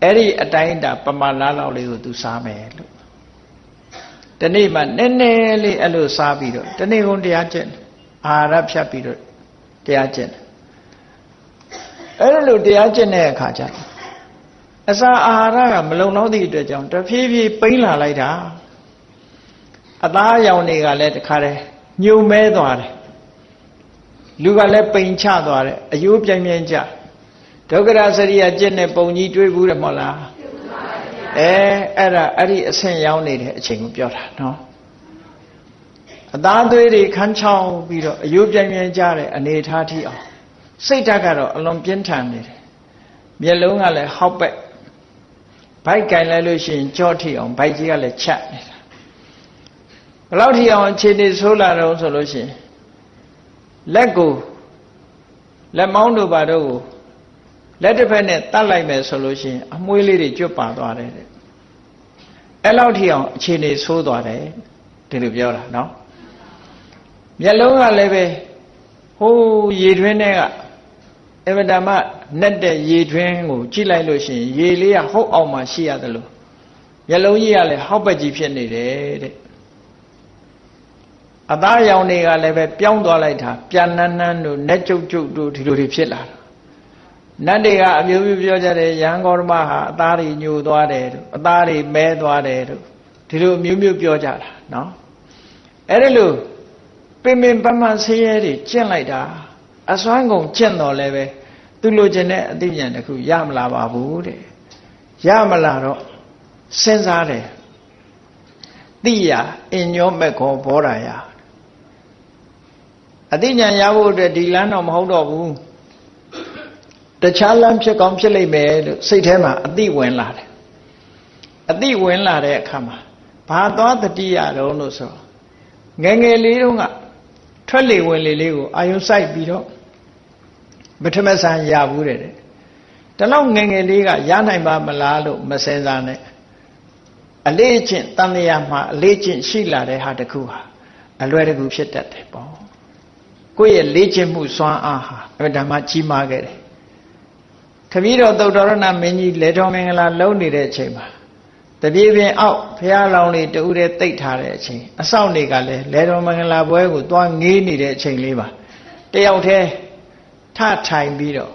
အဲ့ဒီအတိုင်းတာပမာဏလောက်လေးကိုသူစားမယ်လို့ဒီနေ့မှနည်းနည်းလေးအဲ့လိုစားပြီးတော့ဒီနေ့ကုန်တရားကျင့်အာဟာရဖြတ်ပြီးတော့တရားကျင့်အဲ့လိုတရားကျင့်တဲ့အခါကျအစာအာဟာရကမလုံလောက်သည့်အတွက်ကြောင့်တဖြည်းဖြည်းပိန်းလာလိုက်တာအသားအရောင်တွေကလည်းတခါတည်းညှို့မဲသွားတယ်လူကလည်းပိန်ချသွားတယ်အယိုးပြိုင်ပြိုင်ကျဒုက္ခရစရိယကျင့်တဲ့ပုံကြီးတွေးဘူးတယ်မဟုတ်လားအဲ့ဒီအဆင့်ရောက်နေတဲ့အချိန်ကိုပြောတာနော်အသားသွေးတွေခန်းချောင်းပြီးတော့အယိုးပြိုင်ပြိုင်ကျတဲ့အနေထားထိအောင်စိတ်ဓာတ်ကတော့အလွန်ပြင်းထန်နေတယ် မျက်လုံးကလည်းဟောက်ပက်ဘိုက်ကင်လိုက်လို့ရှိရင်ကြောထိအောင်ဘိုက်ကြီးကလည်းချက်နေတာဘယ်လောက်ထိအောင်အခြေအနေဆိုးလာတော့ဆိုလို့ရှိရင်လက်ကိုလက်မောင်းတို့ဘာတို့ကိုလက်တစ်ဖက်နဲ့တတ်လိုက်မယ်ဆိုလို့ရှိရင်အမွှေးလေးတွေကျွတ်ပါသွားတယ်တဲ့အဲ့လောက်ထိအောင်အခြေအနေဆိုးသွားတယ်ဒီလိုပြောတာနော်မျက်လုံးကလည်းပဲဟိုးရေတွင်းထဲကအဗဒမနဲ့တဲ့ရေတွင်းကိုကြည့်လိုက်လို့ရှိရင်ရေလေးကဟုတ်အောင်မှရှိရတယ်လို့မျက်လုံးကြီးကလည်းဟောက်ပက်ကြီးဖြစ်နေတယ်တဲ့အသားရောင်တွေကလည်းပဲပြောင်းသွားလိုက်တာပြန်နန်းနန်းတို့နဲ့ကျုပ်ကျုပ်တို့ဒီလိုတွေဖြစ်လာတာနတ်တွေကအမျိုးမျိုးပြောကြတယ်ရဟန်းဂေါတမဟာအသားတွေညိုသွားတယ်တို့အသားတွေမဲသွားတယ်တို့ဒီလိုမျိုးမျိုးပြောကြတာနော်အဲ့ဒါလို့ပင်ပင်ပန်းပန်းဆင်းရဲတွေကျင့်လိုက်တာအစွမ်းကုန်ကျင့်တော်လည်းပဲသူလိုချင်တဲ့အသိဉာဏ်တစ်ခုရမလာပါဘူးတဲ့ရမလာတော့စဉ်းစားတယ်တိယအညောမက်ခောဘောဓာယအသိဉာဏ်ရဖို့အတွက်ဒီလမ်းတော့မဟုတ်တော့ဘူးတခြားလမ်းဖြစ်ကောင်းဖြစ်လိမ့်မယ်လို့စိတ်ထဲမှာအသိဝင်လာတယ်အသိဝင်လာတဲ့အခါမှာဘာသွားတတိယတော့လို့ဆိုငယ်ငယ်လေးတုန်းကထွက်လေဝင်လေလေးကိုအာယုစိုက်ပြီးတော့ပထမဆန်ရဘူးတဲ့တလောက်ငယ်ငယ်လေးကရနိုင်ပါမလားလို့မစင်စားနဲ့အလေးအကျင့်တန်လျာမှာအလေးအကျင့်ရှိလာတဲ့ဟာတခုဟာအလွယ်တကူဖြစ်တတ်တယ်ပေါ့ကိုယ့်ရဲ့လေ့ကျင့်မှုစွမ်းအားဟာအမှန်တမ်းကြီးမားခဲ့တယ်ခမည်းတော်သုတ္တရဏမင်းကြီးလေတော်မင်္ဂလာလုံးနေတဲ့အချိန်မှာတပြေပင်အောက်ဘုရားလောင်းလေးတူတဲ့တိတ်ထားတဲ့အချိန်အဆောက်တွေကလည်းလေတော်မင်္ဂလာပွဲကိုသွားငေးနေတဲ့အချိန်လေးပါတယောက်တည်းထထိုင်ပြီးတော့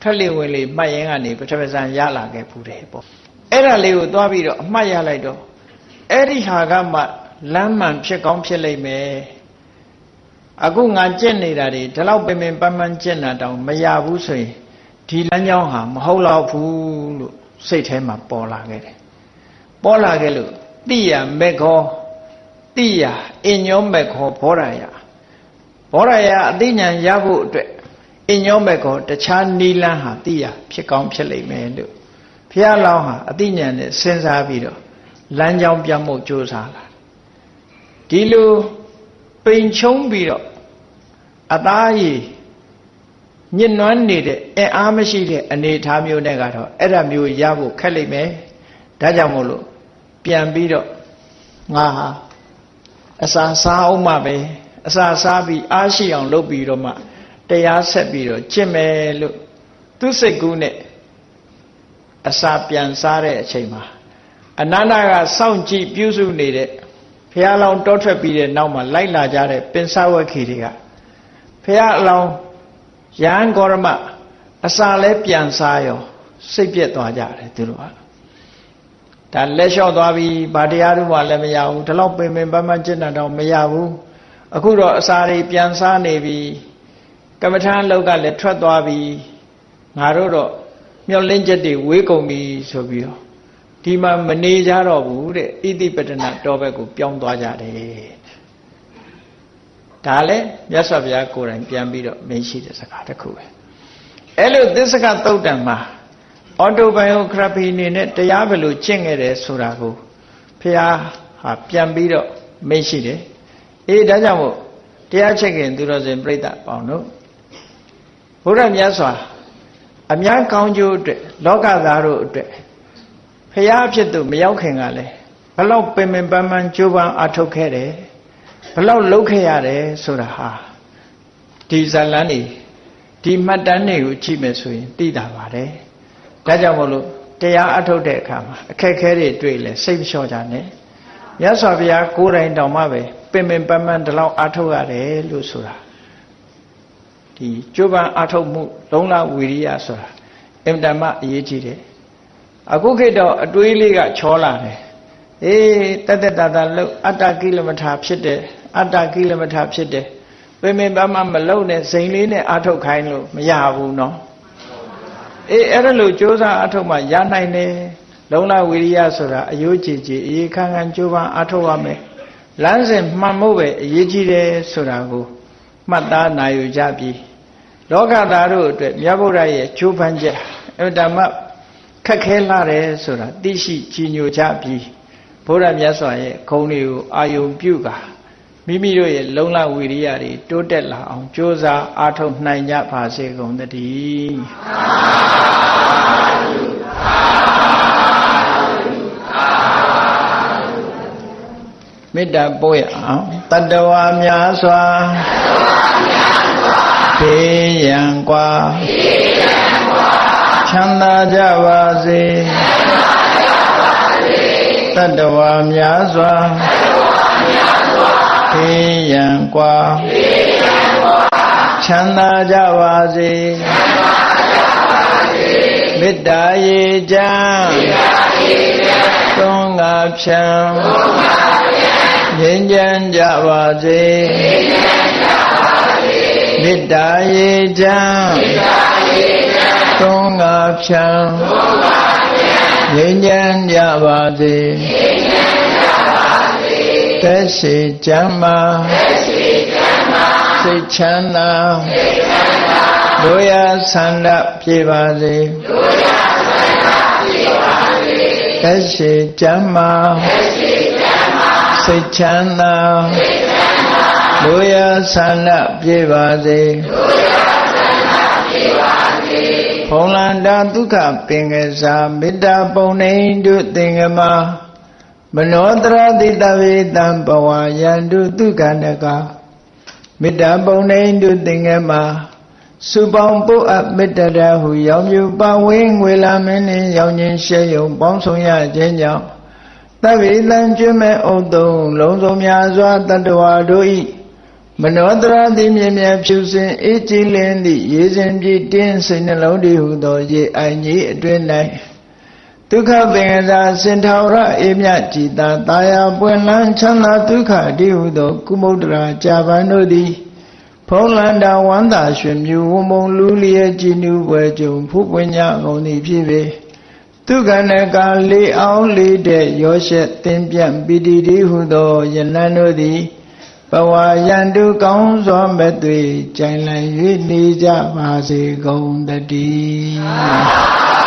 ထွက်လေဝင်လေမှတ်ရင်ကနေပထမဆန်ရလာခဲ့ဘူးတယ်ပေါ့အဲ့ဒါလေးကိုသွားပြီးတော့အမှတ်ရလိုက်တော့အဲ့ဒီဟာကမှလမ်းမှန်ဖြစ်ကောင်းဖြစ်လိမ့်မယ်အခုငါကျင့်နေတာတွေဒီလောက်ပင်ပင်ပန်းပန်းကျင့်တာတောင်မရဘူးဆိုရင်ဒီလမ်းကြောင်းဟာမဟုတ်တော့ဘူးလို့စိတ်ထဲမှာပေါ်လာခဲ့တယ်ပေါ်လာခဲ့လို့တိယမေခောတိယအညောမေခောဘောဓာယဘောဓာယအသိဉာဏ်ရဖို့အတွက်အညောမေခောတခြားနိလန်းဟာတိယဖြစ်ကောင်းဖြစ်လိမ့်မယ်လို့ဘုရားလောင်းဟာအသိဉာဏ်နဲ့စဉ်းစားပြီးတော့လမ်းကြောင်းပြမှုကြိုးစားလာဒီလိုပိန်ချုံပြီးတော့အသားရည်ညှဉ်းနှွမ်းနေတဲ့အင်အားမရှိတဲ့အနေအထားမျိုးနဲ့ကတော့အဲ့ဒါမျိုးရဖို့ခက်လိမ့်မယ်ဒါကြောင့်မို့လို့ပြန်ပြီးတော့ငါဟာအစာစားအောင်မှပဲအစာစားပြီးအားရှိအောင်လုပ်ပြီးတော့မှတရားဆက်ပြီးတော့ကျင့်မယ်လို့သူစိတ်ကူးနဲ့အစာပြန်စားတဲ့အချိန်မှာအနန္တကစောင့်ကြည့်ပြုစုနေတဲ့ဘုရားလောင်းတောထွက်ပြီးတဲ့နောက်မှာလိုက်လာကြတဲ့ပင်စဝခီတွေကဘုရားအလောင်းယဟန်ဂေါရမအစာလဲပြန်စားရောစိတ်ပြက်သွားကြတယ်သူတို့ကဒါလက်လျှော့သွားပြီးဗာတရားတို့မှလည်းမရဘူးဒီလောက်ပင်ပင်ပန်းပန်းကျင့်တာတော့မရဘူးအခုတော့အစာတွေပြန်စားနေပြီကမ္မထာလောက်ကလည်းထွက်သွားပြီငါတို့တော့မျောလင်းချက်တွေဝေးကုန်ပြီဆိုပြီးတော့ဒီမှာမနေကြတော့ဘူးတဲ့ဣတိပတနာတောဘက်ကိုပြောင်းသွားကြတယ်ဒါလည်းမြတ်စွာဘုရားကိုယ်တိုင်ပြန်ပြီးတော့မင်းရှိတဲ့စကားတစ်ခုပဲအဲ့လိုသစ္စကသုတ်တံမှာအော်တိုဘိုင်ယိုဂရာဖီအနေနဲ့တရားဘယ်လိုကျင့်ခဲ့တယ်ဆိုတာကိုဘုရားဟာပြန်ပြီးတော့မင်းရှိတယ်အေးဒါကြောင့်မို့တရားချက်ခင်သူတော်စင်ပြိဿပေါင်းတို့ဘုရားမြတ်စွာအများကောင်းကျိုးအတွက်လောကသားတို့အတွက်ဘုရားဖြစ်သူမရောက်ခင်ကလည်းဘလောက်ပင်ပင်ပန်းပန်းကြိုးပမ်းအားထုတ်ခဲ့တယ်ဘလောက်လုပ်ခဲ့ရတယ်ဆိုတာဟာဒီဇာလန်းနေဒီမှတ်တမ်းတွေကိုကြည့်မယ်ဆိုရင်သိတာပါတယ်ဒါကြောင့်မို့လို့တရားအထုတ်တဲ့အခါမှာအခက်ခဲတွေတွေ့လဲစိတ်မလျှော့ကြနဲ့မြတ်စွာဘုရားကိုယ်တိုင်တောင်မှပဲပင်ပင်ပန်းပန်းဒီလောက်အထုတ်ရတယ်လို့ဆိုတာဒီကြိုးပမ်းအထုတ်မှုလုံလဝီရိယဆိုတာအင်တမအရေးကြီးတယ်အခုခေတ်တော့အတွေးလေးကချောလာတယ်အေးတက်တက်တာတာလို့အတ္တကိလမထာဖြစ်တယ်အတ္တကိလမထာဖြစ်တယ်ပင်ပင်ပန်းပန်းမလုံနဲ့စိန်လေးနဲ့အထုတ်ခိုင်းလို့မရဘူးနော်အေးအဲ့ဒါလို့ကြိုးစားအထုတ်မှရနိုင်တယ်လုံလဝီရိယဆိုတာအယိုးကြည်ကြည်အေးခန်းခန်းကြိုးပမ်းအထုတ်ရမယ်လမ်းစဉ်မှန်ဖို့ပဲအရေးကြီးတယ်ဆိုတာကိုမှတ်သားနိုင်ယူကြပြီလောကသားတို့အတွက်မြတ်ဗုဒ္ဓရဲ့ကြိုးပမ်းချက် အဲ့ဒါမှခက်ခဲလာတယ်ဆိုတာသိရှိကြီးညိုကြပြီးဘုရားမြတ်စွာရဲ့ဂုဏ်တွေကိုအာယုံပြုကာမိမိတို့ရဲ့လုံလဝိရိယတွေတိုးတက်လာအောင်ကြိုးစားအားထုတ်နိုင်ကြပါစေကုန်သတည်းမေတ္တာပို့ရအောင်တတ္တဝါများစွာဘေးရန်กว่าချမ်းသာကြပါစေတတ္တဝါများစွာဘေးရန်กว่าချမ်းသာကြပါစေမေတ္တာရေချမ်းသုံးငါဖြံငြိမ်းချမ်းကြပါစေမေတ္တာရေချမ်းသုံးငါဖြံငြိမ်းချမ်းကြပါစေသက်ရှိချမ်းသာစိတ်ချမ်းသာတို့ရဆန္ဒပြေပါစေသက်ရှိချမ်းသာစိတ်ချမ်းသာတို့ရဆန္ဒပြေပါစေဖုံလန္တာဒုက္ခပင်ကစားမေတ္တာပုံနေတုသင်္ကမမနောတရတိတဝေတံဘဝယန္တုဒုက္ခနကမေတ္တာပုံနေတုသင်္ကမစုပေါင်းပုအပ်မေတ္တာဟုရောင်မြူပဝင်းငွေလာမင်းနှင့်ရောင်ခြင်းရှဲယုံပေါင်းဆောင်ရခြင်းကြောင့်တဝေတံကျွမဲ့ဥတုံလုံးစုံများစွာတတ္တဝါတို့ဤမနောတရာတိမြင်မြဖြူစင်အေးကြည်လင်းသည့်ရေစဉ်ပြည့်တင်းစိတ်နှလုံးတည်ဟုသောရေအိုင်ကြီးအတွင်း၌ဒုက္ခပင်ကစားစင်ထောရအေးမြကြည်သာတာယာပွင့်လန်းချမ်းသာဒုက္ခတည်ဟုသောကုမုဒ္ဒရာကြာပန်တို့သည်ဖုံးလန္တာဝန္တာရွှင်မြူဝုံမုံလူလျက်ကြည်နူးပွဲကြုံဖူးပွင့်ကြကုန်သည်ဖြစ်ပေဒုက္ခနကလေးအောင်လေးတဲ့ရောရှက်သင်ပြန့်ပီတိတည်ဟုသောယနန်တို့သည်ဘဝယန္တုကောင်းစွာမဲ့သွေကြိုင်လည်၍နေကြပါစေကုန်တည်း